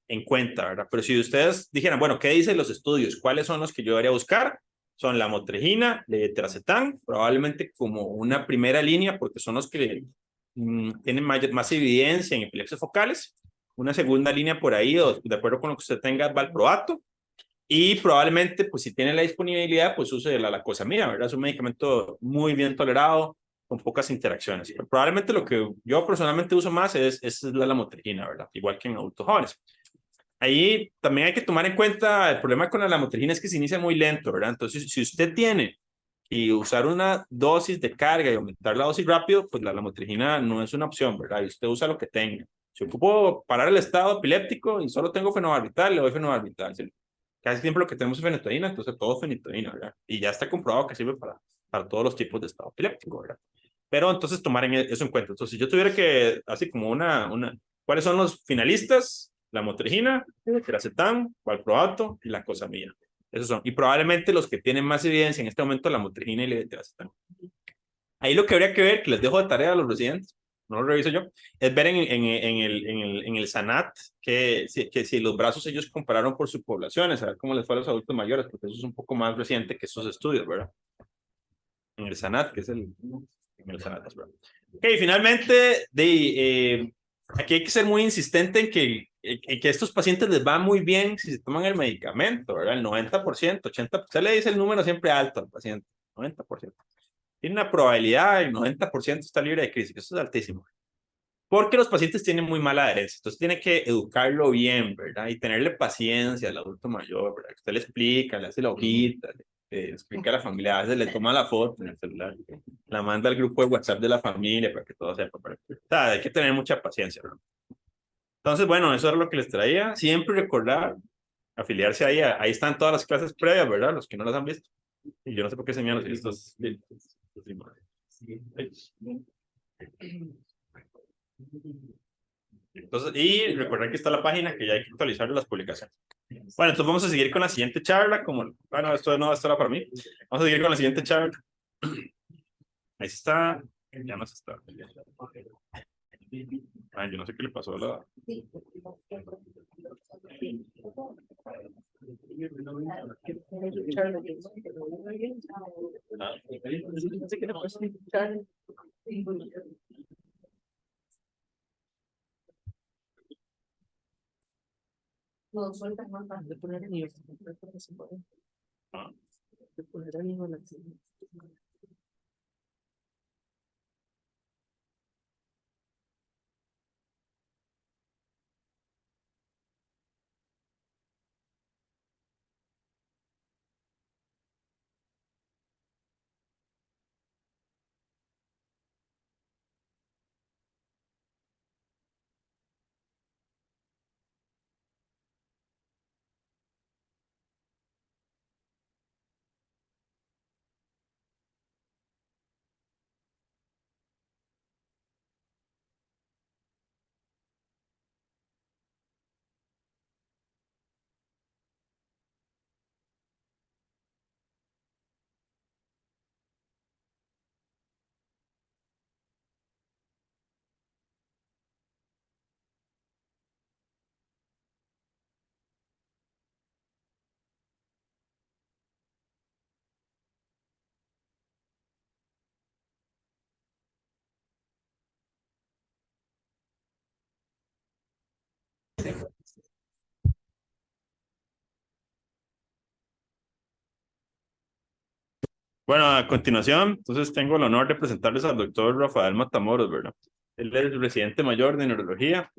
en cuenta, ¿verdad? Pero si ustedes dijeran, bueno, ¿qué dicen los estudios? ¿Cuáles son los que yo debería buscar? Son la motrigina, levetiracetam, probablemente como una primera línea, porque son los que tienen más evidencia en epilepsias focales. Una segunda línea por ahí, o de acuerdo con lo que usted tenga, valproato. Y probablemente, pues si tiene la disponibilidad, pues use la lacosamida, ¿verdad? Es un medicamento muy bien tolerado, con pocas interacciones. Pero probablemente lo que yo personalmente uso más es la lamotrigina, ¿verdad? Igual que en adultos jóvenes. Ahí también hay que tomar en cuenta, el problema con la lamotrigina es que se inicia muy lento, ¿verdad? Entonces, si usted tiene y usar una dosis de carga y aumentar la dosis rápido, pues la lamotrigina no es una opción, ¿verdad? Y usted usa lo que tenga. Si ocupo parar el estado epiléptico y solo tengo fenobarbital, le doy fenobarbital. Casi siempre lo que tenemos es fenitoína, entonces todo es fenitoína, ¿verdad? Y ya está comprobado que sirve para todos los tipos de estado epiléptico, ¿verdad? Pero entonces tomar eso en cuenta. Entonces, si yo tuviera que, así como ¿cuáles son los finalistas? La motrigina, el acetam, valproato y la cosamida. Esos son. Y probablemente los que tienen más evidencia en este momento, la motrigina y el levetiracetam. Ahí lo que habría que ver, que les dejo de tarea a los residentes, no lo reviso yo, es ver en el SANAT que si los brazos ellos compararon por subpoblaciones, a ver cómo les fue a los adultos mayores, porque eso es un poco más reciente que estos estudios, ¿verdad? En el SANAT, que es en el SANAT, ¿verdad? Ok, finalmente, aquí hay que ser muy insistente en que a estos pacientes les va muy bien si se toman el medicamento, ¿verdad? El 90%, 80%, usted le dice el número siempre alto al paciente, 90%. Tiene una probabilidad, el 90% está libre de crisis, eso es altísimo. Porque los pacientes tienen muy mala adherencia, entonces tiene que educarlo bien, ¿verdad? Y tenerle paciencia al adulto mayor, ¿verdad? Que usted le explica, le hace la hojita, le explica a la familia, a veces le toma la foto en el celular, la manda al grupo de WhatsApp de la familia para que todo sepa. O sea, hay que tener mucha paciencia, ¿verdad? Entonces, bueno, eso era lo que les traía. Siempre recordar, afiliarse ahí, ahí están todas las clases previas, ¿verdad? Los que no las han visto. Y yo no sé por qué se me han estos. Entonces, y recordar que está la página que ya hay que actualizar las publicaciones. Bueno, entonces vamos a seguir con la siguiente charla. Bueno, esto era para mí. Vamos a seguir con la siguiente charla. Ahí está. Ya no se está. Yo no sé qué le pasó a la. No, suelta más de poner en nivel. De poner en nivel. Bueno, a continuación, entonces tengo el honor de presentarles al doctor Rafael Matamoros, ¿verdad? Él es residente mayor de neurología,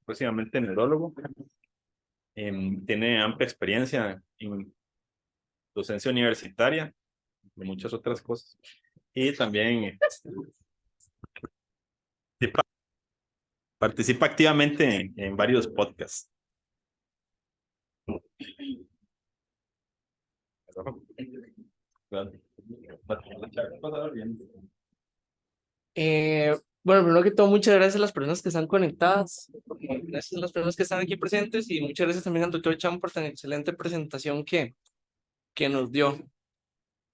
próximamente neurólogo. Tiene amplia experiencia en docencia universitaria y muchas otras cosas. Y también participa activamente en varios podcasts. Bueno, primero que todo, muchas gracias a las personas que están conectadas, gracias a las personas que están aquí presentes y muchas gracias también al doctor Chan por tan excelente presentación que nos dio.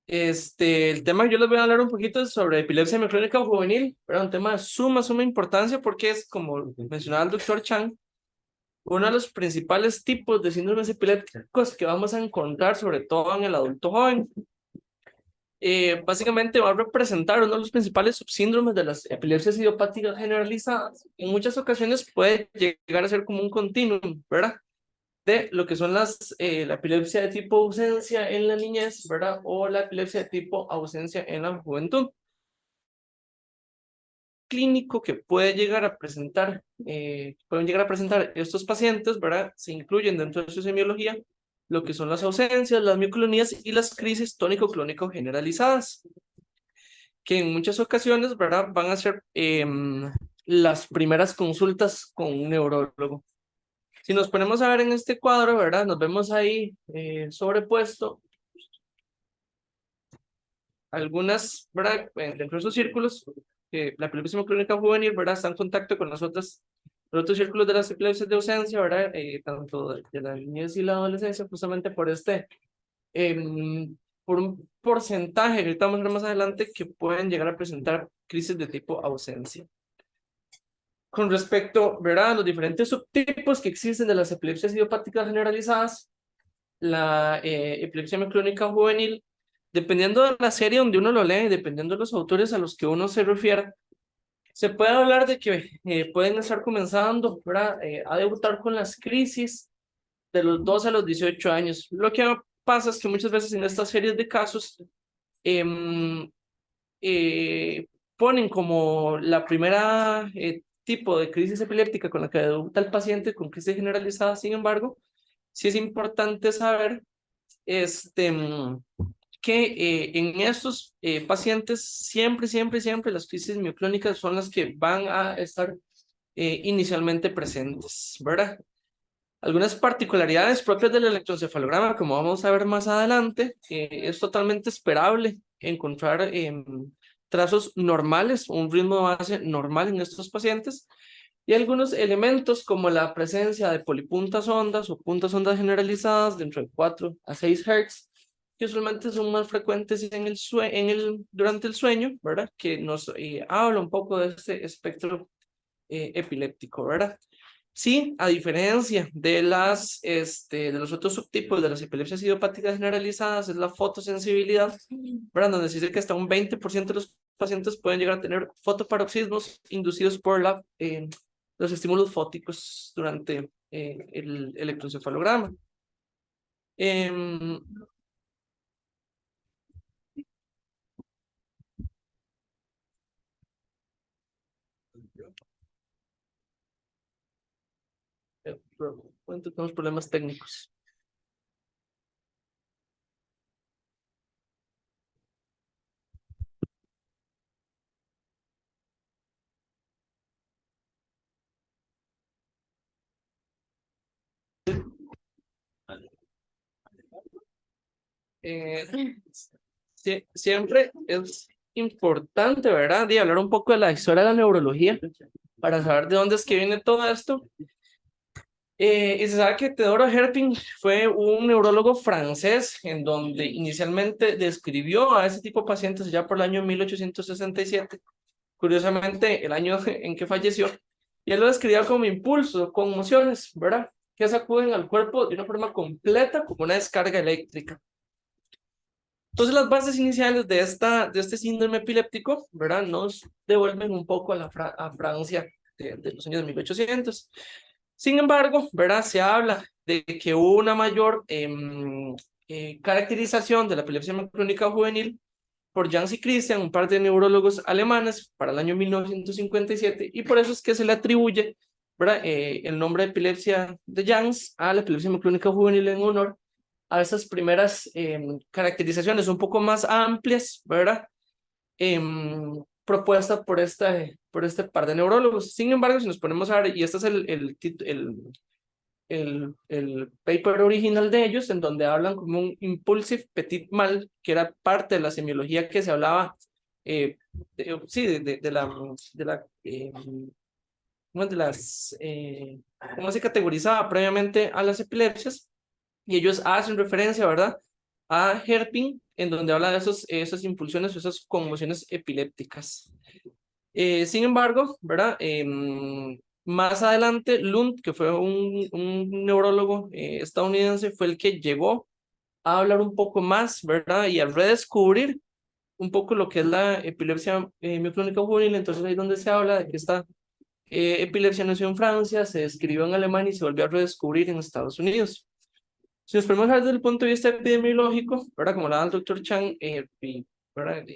El tema que yo les voy a hablar un poquito es sobre epilepsia mioclónica juvenil, pero un tema de suma importancia porque es, como mencionaba el doctor Chan, uno de los principales tipos de síndromes epilépticos que vamos a encontrar, sobre todo en el adulto joven. Básicamente va a representar uno de los principales subsíndromes de las epilepsias idiopáticas generalizadas. En muchas ocasiones puede llegar a ser como un continuum, ¿verdad? De lo que son la epilepsia de tipo ausencia en la niñez, ¿verdad? O la epilepsia de tipo ausencia en la juventud. Clínico que puede llegar a presentar, pueden llegar a presentar estos pacientes, ¿verdad? Se incluyen dentro de su semiología lo que son las ausencias, las mioclonías y las crisis tónico-clónico generalizadas, que en muchas ocasiones, ¿verdad? Van a ser las primeras consultas con un neurólogo. Si nos ponemos a ver en este cuadro, ¿verdad? Nos vemos ahí sobrepuesto algunas, ¿verdad? Dentro de esos círculos, que la epilepsia clínica juvenil, ¿verdad? Está en contacto con los otros círculos de las epilepsias de ausencia, ¿verdad? Tanto de la niñez y la adolescencia, justamente por un porcentaje, que ahorita vamos a ver más adelante, que pueden llegar a presentar crisis de tipo ausencia. con respecto, ¿verdad?, a los diferentes subtipos que existen de las epilepsias idiopáticas generalizadas, la epilepsia miclónica juvenil, dependiendo de la serie donde uno lo lee, dependiendo de los autores a los que uno se refiera, se puede hablar de que pueden estar comenzando, ¿verdad?, a debutar con las crisis de los 12 a los 18 años. Lo que pasa es que muchas veces en estas series de casos em, ponen como la primera tipo de crisis epiléptica con la que debuta el paciente con crisis generalizada. Sin embargo, sí es importante saber que en estos pacientes siempre las crisis mioclónicas son las que van a estar inicialmente presentes, ¿verdad? Algunas particularidades propias del electroencefalograma, como vamos a ver más adelante, es totalmente esperable encontrar trazos normales, un ritmo de base normal en estos pacientes, y algunos elementos como la presencia de polipuntas ondas o puntas ondas generalizadas dentro de 4 a 6 Hz, que usualmente son más frecuentes durante el sueño, ¿verdad? Que nos habla un poco de este espectro epiléptico, ¿verdad? Sí, a diferencia de de los otros subtipos de las epilepsias idiopáticas generalizadas, es la fotosensibilidad, ¿verdad? Donde se dice que hasta un 20% de los pacientes pueden llegar a tener fotoparoxismos inducidos por los estímulos fóticos durante el electroencefalograma. Em, Tenemos problemas técnicos. Siempre es importante, ¿verdad?, de hablar un poco de la historia de la neurología para saber de dónde es que viene todo esto. Y se sabe que Theodore Herpin fue un neurólogo francés en donde inicialmente describió a ese tipo de pacientes ya por el año 1867, curiosamente el año en que falleció, y él lo describía como impulsos, conmociones, ¿verdad?, que sacuden al cuerpo de una forma completa como una descarga eléctrica. Entonces las bases iniciales de este síndrome epiléptico, ¿verdad?, nos devuelven un poco a Francia de los años 1800. Sin embargo, ¿verdad?, se habla de que hubo una mayor caracterización de la epilepsia miclónica juvenil por Jans y Christian, un par de neurólogos alemanes, para el año 1957, y por eso es que se le atribuye, ¿verdad?, el nombre de epilepsia de Jans a la epilepsia miclónica juvenil en honor a esas primeras caracterizaciones un poco más amplias, ¿verdad?, propuesta por este par de neurólogos. Sin embargo, si nos ponemos a ver, y este es el paper original de ellos, en donde hablan como un impulsive petit mal, que era parte de la semiología que se hablaba, sí, cómo se categorizaba previamente a las epilepsias, y ellos hacen referencia, ¿verdad?, a Herpin, en donde habla de esas impulsiones o esas conmociones epilépticas. Sin embargo, ¿verdad?, más adelante, Lund, que fue un neurólogo estadounidense, fue el que llegó a hablar un poco más, ¿verdad?, y a redescubrir un poco lo que es la epilepsia mioclónica juvenil. Entonces ahí es donde se habla de que esta epilepsia nació en Francia, se describió en Alemania y se volvió a redescubrir en Estados Unidos. Si nos ponemos a ver desde el punto de vista epidemiológico, ¿verdad?, como lo da el doctor Chang, ¿verdad?,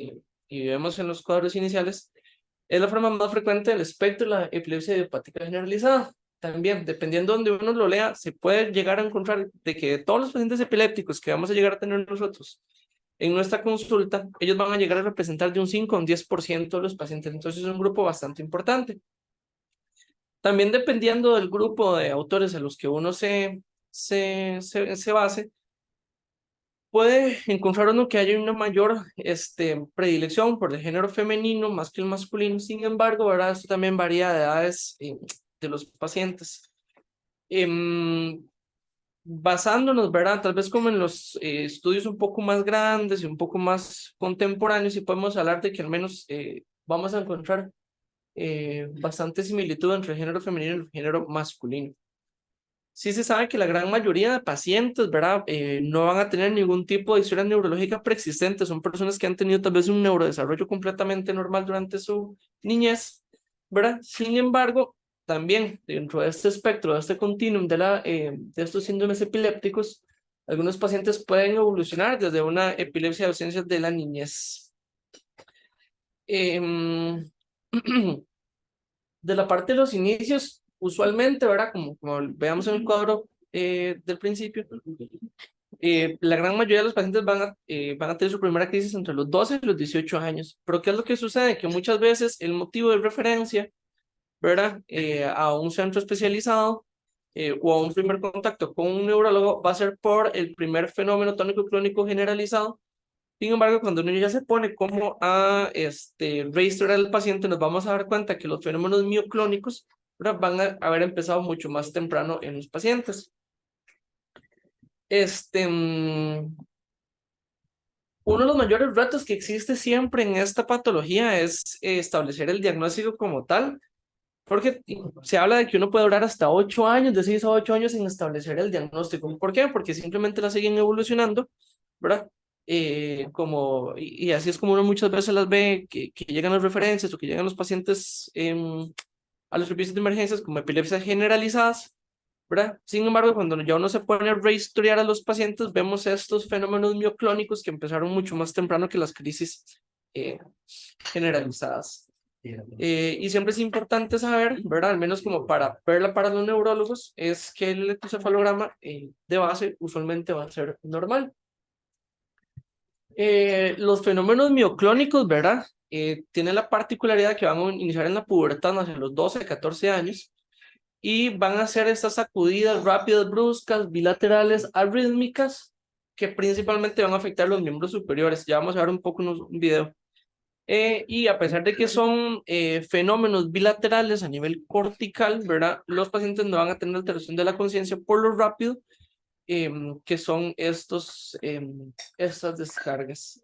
y vemos en los cuadros iniciales, es la forma más frecuente del espectro de la epilepsia idiopática generalizada. También, dependiendo de donde uno lo lea, se puede llegar a encontrar de que de todos los pacientes epilépticos que vamos a llegar a tener nosotros en nuestra consulta, ellos van a llegar a representar de un 5 a un 10% de los pacientes. Entonces es un grupo bastante importante. También dependiendo del grupo de autores a los que uno se base, puede encontrar uno que haya una mayor predilección por el género femenino más que el masculino. Sin embargo, ¿verdad?, esto también varía de edades de los pacientes. Basándonos, ¿verdad?, tal vez como en los estudios un poco más grandes y un poco más contemporáneos, y podemos hablar de que al menos vamos a encontrar bastante similitud entre el género femenino y el género masculino. Sí se sabe que la gran mayoría de pacientes, ¿verdad? No van a tener ningún tipo de historia neurológica preexistente. Son personas que han tenido tal vez un neurodesarrollo completamente normal durante su niñez, ¿verdad? Sin embargo, también dentro de este espectro, de este continuum de estos síndromes epilépticos, algunos pacientes pueden evolucionar desde una epilepsia de ausencia de la niñez. De la parte de los inicios, usualmente, ¿verdad? Como veamos en el cuadro del principio, la gran mayoría de los pacientes van a tener su primera crisis entre los 12 y los 18 años. Pero ¿qué es lo que sucede? Que muchas veces el motivo de referencia, ¿verdad? A un centro especializado o a un primer contacto con un neurólogo va a ser por el primer fenómeno tónico clónico generalizado. Sin embargo, cuando uno ya se pone como a registrar al paciente, nos vamos a dar cuenta que los fenómenos mioclónicos, ¿verdad? Van a haber empezado mucho más temprano en los pacientes. Uno de los mayores retos que existe siempre en esta patología es establecer el diagnóstico como tal, porque se habla de que uno puede durar hasta 8 años, de 6 a 8 años en establecer el diagnóstico. ¿Por qué? Porque simplemente la siguen evolucionando, ¿verdad? Y así es como uno muchas veces las ve, que llegan las referencias o que llegan los pacientes a los servicios de emergencias como epilepsias generalizadas, ¿verdad? Sin embargo, cuando ya uno se pone a rehistoriar a los pacientes, vemos estos fenómenos mioclónicos que empezaron mucho más temprano que las crisis generalizadas. Y siempre es importante saber, ¿verdad? Al menos como para verla para los neurólogos, es que el electroencefalograma de base usualmente va a ser normal. Los fenómenos mioclónicos, ¿verdad? Tienen la particularidad que van a iniciar en la pubertad hacia los 12, 14 años y van a ser estas sacudidas rápidas, bruscas, bilaterales, arrítmicas, que principalmente van a afectar los miembros superiores. Ya vamos a ver un poco en un video. Y a pesar de que son fenómenos bilaterales a nivel cortical, ¿verdad? Los pacientes no van a tener alteración de la conciencia por lo rápido que son estas descargas.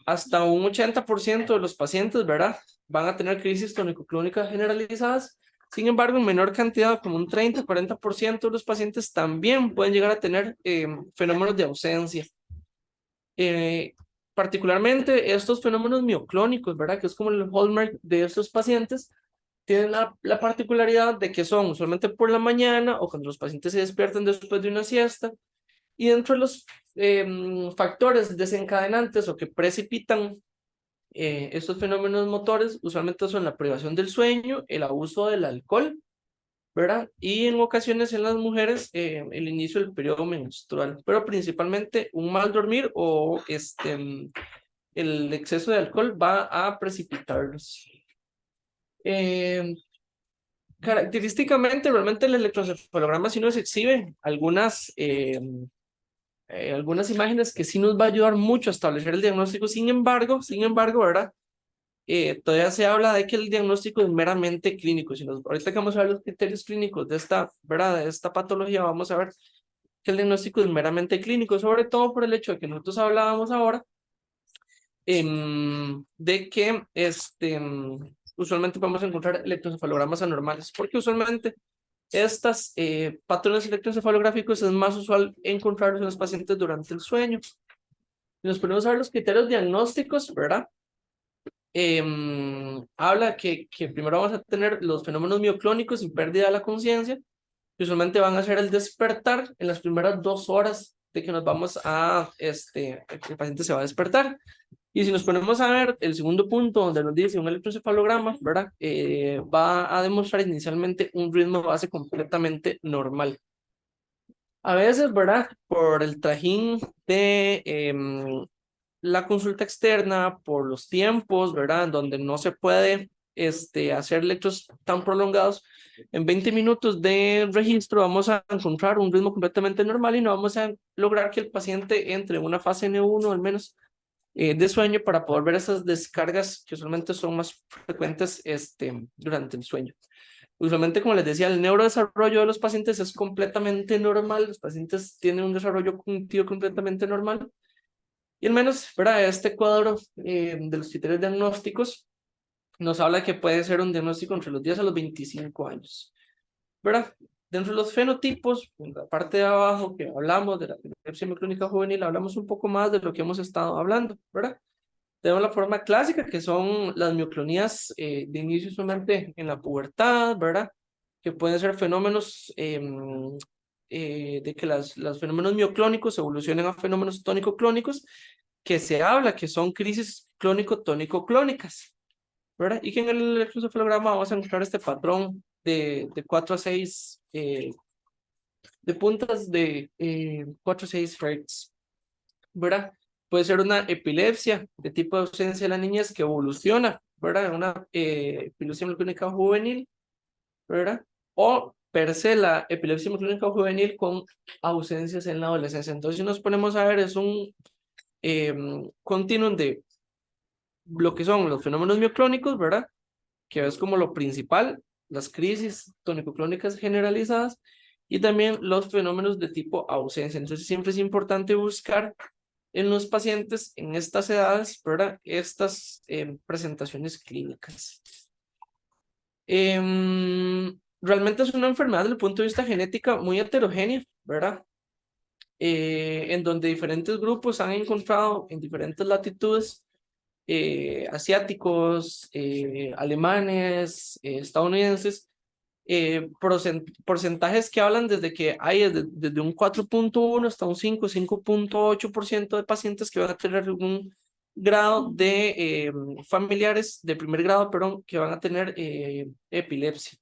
Hasta un 80% de los pacientes, ¿verdad? Van a tener crisis tónico-clónicas generalizadas. Sin embargo, en menor cantidad, como un 30-40% de los pacientes también pueden llegar a tener fenómenos de ausencia. Particularmente estos fenómenos mioclónicos, ¿verdad? Que es como el hallmark de estos pacientes, tienen la particularidad de que son usualmente por la mañana o cuando los pacientes se despiertan después de una siesta. Y dentro de los factores desencadenantes o que precipitan estos fenómenos motores, usualmente son la privación del sueño, el abuso del alcohol, ¿verdad? Y en ocasiones en las mujeres el inicio del periodo menstrual, pero principalmente un mal dormir o el exceso de alcohol va a precipitarlos. Característicamente, realmente el electroencefalograma sí nos exhibe algunas imágenes que sí nos va a ayudar mucho a establecer el diagnóstico. Sin embargo, ¿verdad? Todavía se habla de que el diagnóstico es meramente clínico. Ahorita que vamos a ver los criterios clínicos de ¿verdad? De esta patología, vamos a ver que el diagnóstico es meramente clínico, sobre todo por el hecho de que nosotros hablábamos ahora de que usualmente podemos encontrar electroencefalogramas anormales, porque usualmente estas patrones electroencefalográficos es más usual encontrarlos en los pacientes durante el sueño. Y nos ponemos a ver los criterios diagnósticos, ¿verdad? Habla que primero vamos a tener los fenómenos mioclónicos y pérdida de la conciencia, que usualmente van a ser el despertar en las primeras 2 horas de que nos vamos el paciente se va a despertar. Y si nos ponemos a ver el segundo punto donde nos dice un electroencefalograma, ¿verdad? Va a demostrar inicialmente un ritmo base completamente normal. A veces, ¿verdad? Por el trajín de la consulta externa, por los tiempos, ¿verdad? Donde no se puede hacer electros tan prolongados, en 20 minutos de registro vamos a encontrar un ritmo completamente normal y no vamos a lograr que el paciente entre en una fase N1 al menos de sueño para poder ver esas descargas que usualmente son más frecuentes durante el sueño. Usualmente, como les decía, el neurodesarrollo de los pacientes es completamente normal, los pacientes tienen un desarrollo cognitivo completamente normal, y al menos, ¿verdad? Este cuadro de los criterios diagnósticos nos habla que puede ser un diagnóstico entre los 10 a los 25 años, ¿verdad? Dentro de los fenotipos, en la parte de abajo que hablamos de la epilepsia mioclónica juvenil, hablamos un poco más de lo que hemos estado hablando, ¿verdad? Tenemos la forma clásica, que son las mioclonías de inicio solamente en la pubertad, ¿verdad? Que pueden ser fenómenos de que los fenómenos mioclónicos evolucionen a fenómenos tónico-clónicos, que se habla que son crisis clónico-tónico-clónicas, ¿verdad? Y que en el electroencefalograma vamos a encontrar este patrón de 4 a 6, de puntas de 4 a 6 Hz, ¿verdad? Puede ser una epilepsia de tipo de ausencia de la niñez que evoluciona, ¿verdad? Una epilepsia mioclónica juvenil, ¿verdad? O per se la epilepsia mioclónica juvenil con ausencias en la adolescencia. Entonces, si nos ponemos a ver, es un continuum de lo que son los fenómenos mioclónicos, ¿verdad? Que es como lo principal, las crisis tónico-clónicas generalizadas, y también los fenómenos de tipo ausencia. Entonces, siempre es importante buscar en los pacientes en estas edades, ¿verdad? Estas presentaciones clínicas. Realmente es una enfermedad desde el punto de vista genética muy heterogénea, ¿verdad? En donde diferentes grupos han encontrado en diferentes latitudes, asiáticos, alemanes, estadounidenses, porcentajes que hablan desde que hay desde un 4.1 hasta un 5.8% de pacientes que van a tener algún grado de familiares de primer grado, perdón, que van a tener epilepsia.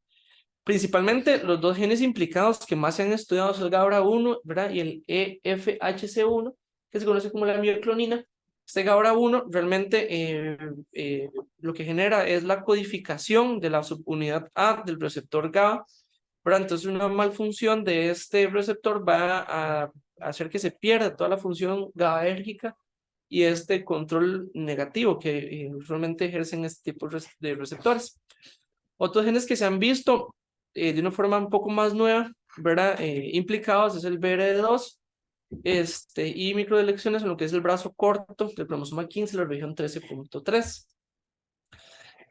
Principalmente los dos genes implicados que más se han estudiado son el GABA1, ¿verdad? Y el EFHC1, que se conoce como la mioclonina. Este GABA1 realmente lo que genera es la codificación de la subunidad A del receptor GABA, ¿verdad? Entonces una malfunción de este receptor va a hacer que se pierda toda la función GABAérgica y este control negativo que usualmente ejercen este tipo de receptores. Otros genes que se han visto de una forma un poco más nueva, ¿verdad? Implicados es el BRD2 y microdelecciones en lo que es el brazo corto del cromosoma 15, la región 13.3.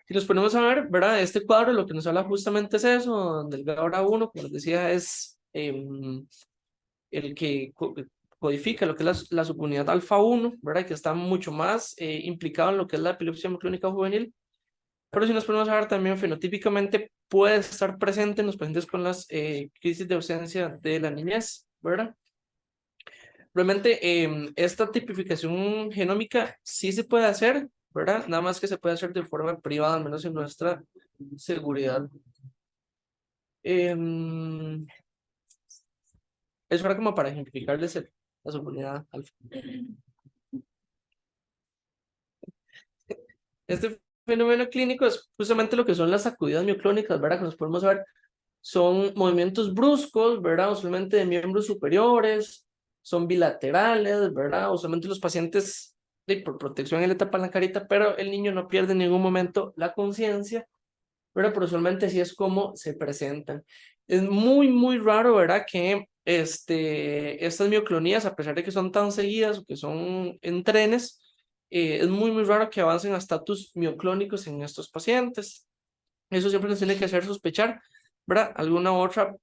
Si nos ponemos a ver, ¿verdad? Este cuadro lo que nos habla justamente es eso, donde el GABA1, como les decía, es el que codifica lo que es la subunidad alfa 1, ¿verdad? Que está mucho más implicado en lo que es la epilepsia mioclónica juvenil. Pero si nos ponemos a ver también fenotípicamente puede estar presente en los pacientes con las crisis de ausencia de la niñez, ¿verdad? Realmente esta tipificación genómica sí se puede hacer, ¿verdad? Nada más que se puede hacer de forma privada, al menos en nuestra seguridad. Eso era como para ejemplificarles la subunidad alfa. Este fenómeno clínico es justamente lo que son las sacudidas mioclónicas, ¿verdad? Que nos podemos ver, son movimientos bruscos, ¿verdad? Usualmente de miembros superiores, son bilaterales, ¿verdad? Usualmente los pacientes, por protección, le tapan la carita, pero el niño no pierde en ningún momento la conciencia, ¿verdad? Pero usualmente así es como se presentan. Es muy, muy raro, ¿verdad? Que estas mioclonías, a pesar de que son tan seguidas o que son en trenes, es muy, muy raro que avancen a estatus mioclónicos en estos pacientes. Eso siempre nos tiene que hacer sospechar, ¿verdad? Alguna otra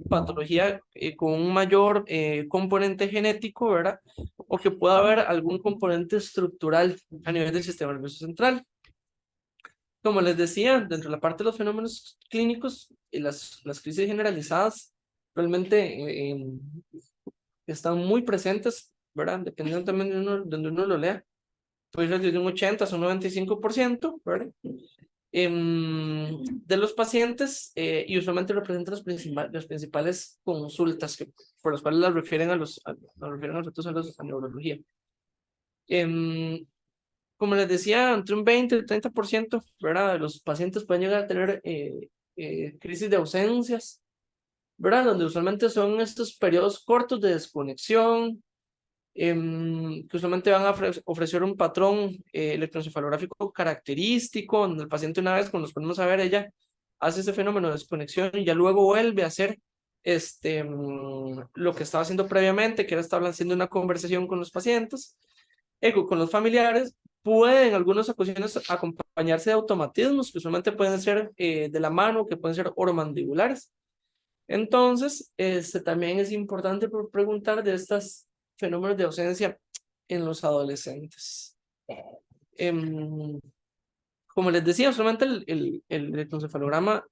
patología con un mayor componente genético, ¿verdad? O que pueda haber algún componente estructural a nivel del sistema nervioso central. Como les decía, dentro de la parte de los fenómenos clínicos y las crisis generalizadas realmente están muy presentes, ¿verdad? Dependiendo también de donde uno lo lea. Puede ser desde un 80 a un 95%, ¿verdad? De los pacientes y usualmente representan las principales consultas por las cuales las refieren a los a neurología. Como les decía, entre un 20 y 30%, ¿verdad? De los pacientes pueden llegar a tener crisis de ausencias, ¿verdad? Donde usualmente son estos periodos cortos de desconexión, que usualmente van a ofrecer un patrón electroencefalográfico característico, donde el paciente una vez, cuando nos ponemos a ver, ella hace ese fenómeno de desconexión y ya luego vuelve a hacer lo que estaba haciendo previamente, que era estar haciendo una conversación con los pacientes, con los familiares, puede en algunas ocasiones acompañarse de automatismos que usualmente pueden ser de la mano, que pueden ser oromandibulares. Entonces, también es importante preguntar de estos fenómenos de ausencia en los adolescentes. Como les decía, solamente el electroencefalograma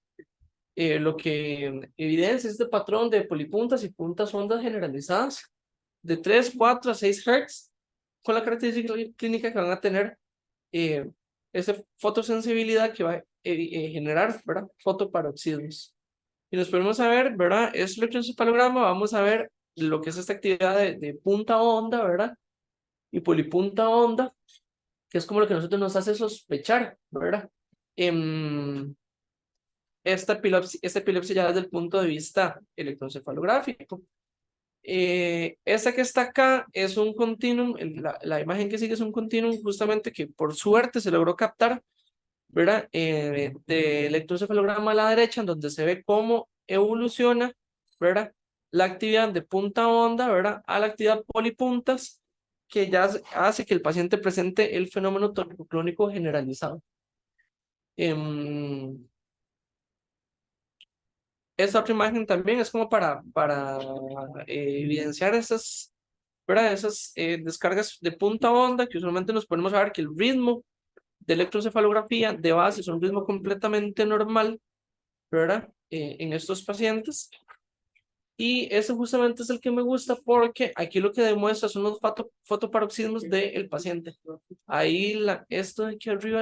lo que evidencia es este patrón de polipuntas y puntas ondas generalizadas de 3, 4 a 6 Hz con la característica clínica que van a tener esa fotosensibilidad que va a generar, ¿verdad? Fotoparoxismos. Y nos podemos ver, ¿verdad? Es el electroencefalograma, vamos a ver lo que es esta actividad de punta onda, ¿verdad? Y polipunta onda, que es como lo que a nosotros nos hace sospechar, ¿verdad? Esta epilepsia ya desde el punto de vista electroencefalográfico. Esta que está acá es un continuum, la imagen que sigue es un continuum justamente que por suerte se logró captar, ¿verdad? De electroencefalograma a la derecha, en donde se ve cómo evoluciona, ¿verdad? La actividad de punta onda, ¿verdad? A la actividad polipuntas, que ya hace que el paciente presente el fenómeno tónico generalizado. Esta otra imagen también es como para evidenciar esas, ¿verdad? Esas descargas de punta onda que usualmente nos ponemos a ver que el ritmo de electroencefalografía de base es un ritmo completamente normal, ¿verdad? En estos pacientes. Y ese justamente es el que me gusta porque aquí lo que demuestra son los fotoparoxismos del paciente. Ahí esto de aquí arriba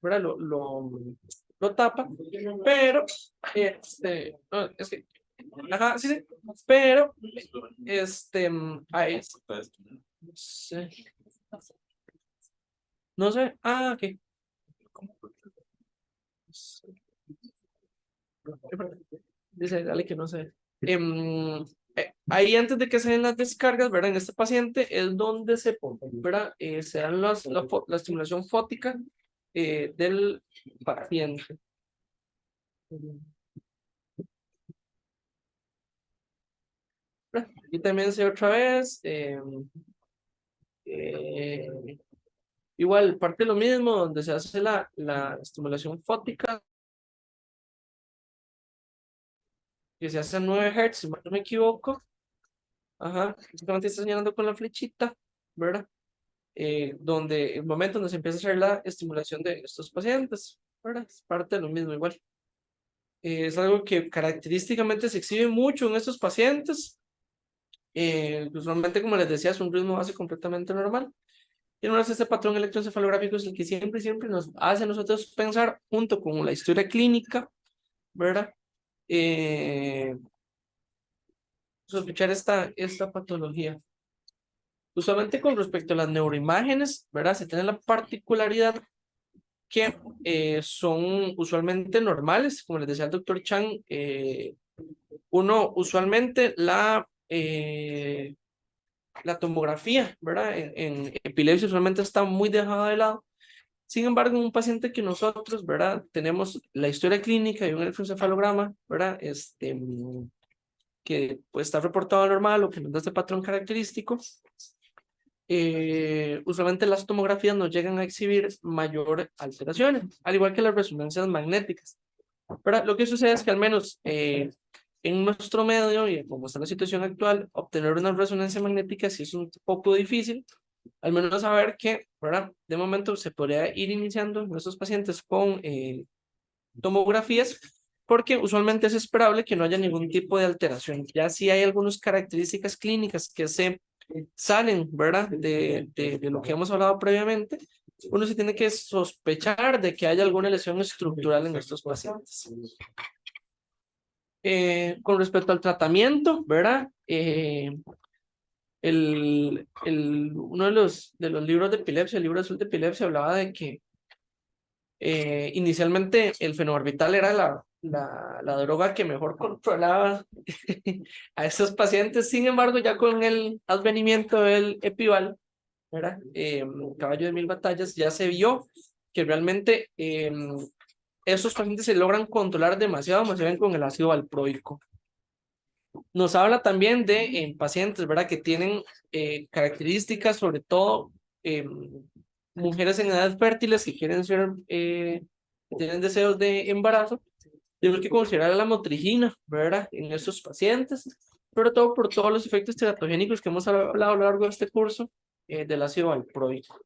¿verdad? Lo tapa, pero no, es que ajá, sí, sí, pero ahí no sé, ok. Dice, dale que no sé. Ahí antes de que se den las descargas, ¿verdad? En este paciente es donde ¿verdad? Se dan la estimulación fótica del paciente. Y también se otra vez. Igual, parte de lo mismo, donde se hace la estimulación fótica, que se hace a 9 Hz, si no me equivoco. Ajá, justamente está señalando con la flechita, ¿verdad? Donde el momento donde se empieza a hacer la estimulación de estos pacientes, ¿verdad? Es parte de lo mismo igual. Es algo que característicamente se exhibe mucho en estos pacientes. Usualmente, como les decía, es un ritmo base completamente normal. Y no es este patrón electroencefalográfico es el que siempre nos hace a nosotros pensar, junto con la historia clínica, ¿verdad? Sospechar esta patología. Usualmente con respecto a las neuroimágenes, ¿verdad? Se tiene la particularidad que son usualmente normales, como les decía el doctor Chang, uno usualmente la tomografía, ¿verdad? En epilepsia usualmente está muy dejada de lado. Sin embargo, en un paciente que nosotros, ¿verdad? Tenemos la historia clínica y un electroencefalograma, ¿verdad? Que pues está reportado normal o que nos da este patrón característico. Usualmente las tomografías no llegan a exhibir mayor alteraciones, al igual que las resonancias magnéticas. Pero lo que sucede es que al menos en nuestro medio, y como está la situación actual, obtener una resonancia magnética sí es un poco difícil, al menos saber que, ¿verdad? De momento se podría ir iniciando en estos pacientes con tomografías, porque usualmente es esperable que no haya ningún tipo de alteración. Ya si hay algunas características clínicas que se salen, ¿verdad? De lo que hemos hablado previamente, uno se tiene que sospechar de que haya alguna lesión estructural en estos pacientes. Con respecto al tratamiento, ¿verdad? Uno de los libros de epilepsia, el libro azul de epilepsia, hablaba de que inicialmente el fenobarbital era la droga que mejor controlaba a esos pacientes. Sin embargo, ya con el advenimiento del Epival, ¿verdad? Caballo de 1000 batallas, ya se vio que realmente esos pacientes se logran controlar demasiado, más bien con el ácido valproico. Nos habla también de pacientes, ¿verdad? Que tienen características, sobre todo mujeres en edades fértiles que quieren ser, tienen deseos de embarazo. Tenemos que considerar la motrigina, ¿verdad? En estos pacientes, sobre todo por todos los efectos teratogénicos que hemos hablado a lo largo de este curso del ácido valproico.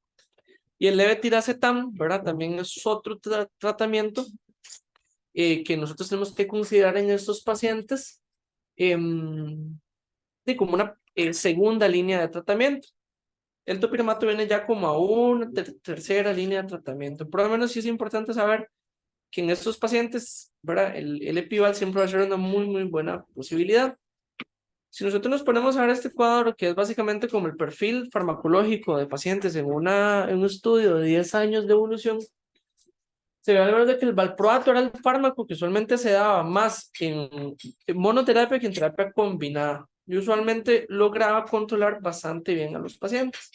Y el levetiracetam, ¿verdad? También es otro tratamiento que nosotros tenemos que considerar en estos pacientes como una segunda línea de tratamiento. El topiramato viene ya como a una tercera línea de tratamiento. Por lo menos sí es importante saber que en estos pacientes, ¿verdad? El Epival siempre va a ser una muy buena posibilidad. Si nosotros nos ponemos a ver este cuadro, que es básicamente como el perfil farmacológico de pacientes en un estudio de 10 años de evolución, se ve al ver que el valproato era el fármaco que usualmente se daba más en monoterapia que en terapia combinada. Y usualmente lograba controlar bastante bien a los pacientes.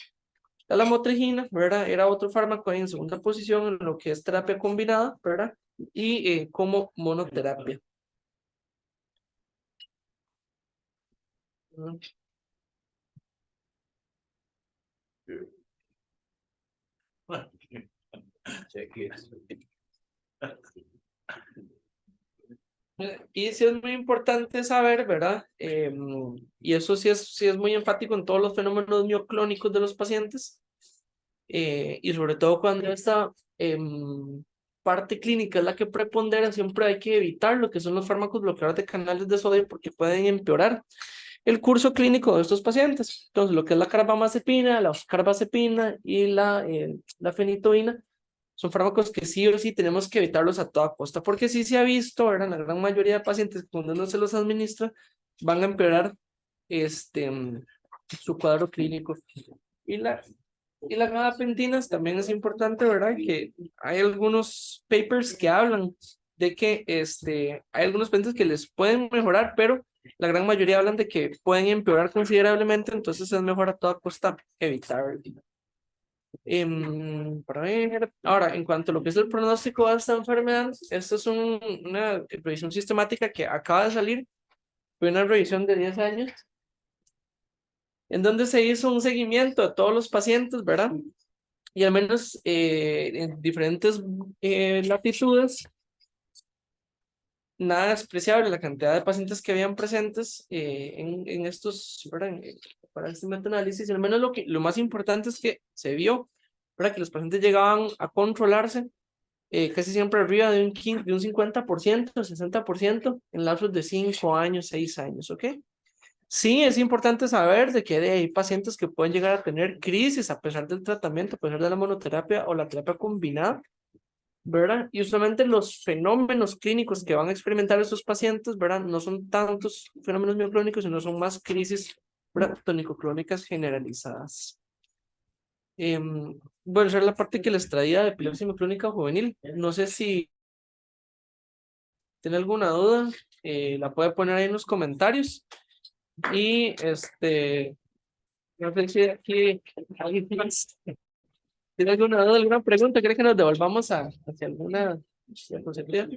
La lamotrigina, ¿verdad? Era otro fármaco ahí en segunda posición en lo que es terapia combinada, ¿verdad? Y como monoterapia. Y sí es muy importante saber, ¿verdad? Y eso sí es muy enfático en todos los fenómenos mioclónicos de los pacientes, y sobre todo cuando esta parte clínica es la que prepondera, siempre hay que evitar lo que son los fármacos bloqueadores de canales de sodio porque pueden empeorar el curso clínico de estos pacientes. Entonces, lo que es la carbamazepina, la carbazepina y la fenitoína son fármacos que sí o sí tenemos que evitarlos a toda costa, porque sí se ha visto, ¿verdad? En la gran mayoría de pacientes, cuando uno se los administra, van a empeorar su cuadro clínico. Y las gabapentinas también es importante, ¿verdad? Que hay algunos papers que hablan de que hay algunos pacientes que les pueden mejorar, pero la gran mayoría hablan de que pueden empeorar considerablemente, entonces es mejor a toda costa evitar. Para ver, ahora, en cuanto a lo que es el pronóstico de esta enfermedad, esta es una revisión sistemática que acaba de salir, fue una revisión de 10 años, en donde se hizo un seguimiento a todos los pacientes, ¿verdad? Y al menos en diferentes latitudes, nada despreciable la cantidad de pacientes que habían presentes en estos, ¿verdad? Para este metaanálisis, y al menos lo más importante es que se vio, ¿verdad? Que los pacientes llegaban a controlarse casi siempre arriba de un 50%, 60% en lapsos de 5 años, 6 años, ¿ok? Sí, es importante saber de que hay pacientes que pueden llegar a tener crisis a pesar del tratamiento, a pesar de la monoterapia o la terapia combinada, ¿verdad? Y usualmente los fenómenos clínicos que van a experimentar estos pacientes, ¿verdad? No son tantos fenómenos mioclónicos, sino son más crisis, ¿verdad? Tónico-clónicas generalizadas. Bueno, esa es la parte que les traía de epilepsia mioclónica juvenil. No sé si tiene alguna duda, la puede poner ahí en los comentarios. Y no sé si aquí alguien más tiene alguna duda, alguna pregunta. ¿Cree que nos devolvamos hacia alguna diapositiva?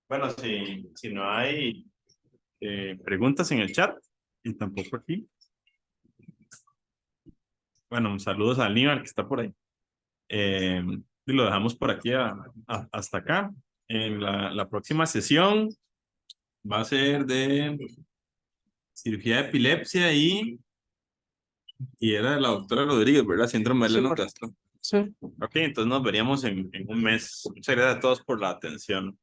Bueno, si no hay preguntas en el chat, y tampoco aquí. Bueno, saludos a Aníbal que está por ahí. Y lo dejamos por aquí hasta acá. En la próxima sesión va a ser de cirugía de epilepsia y era de la doctora Rodríguez, ¿verdad? Síndrome de Lennox-Gastaut. Sí. Ok, entonces nos veríamos en un mes. Muchas gracias a todos por la atención.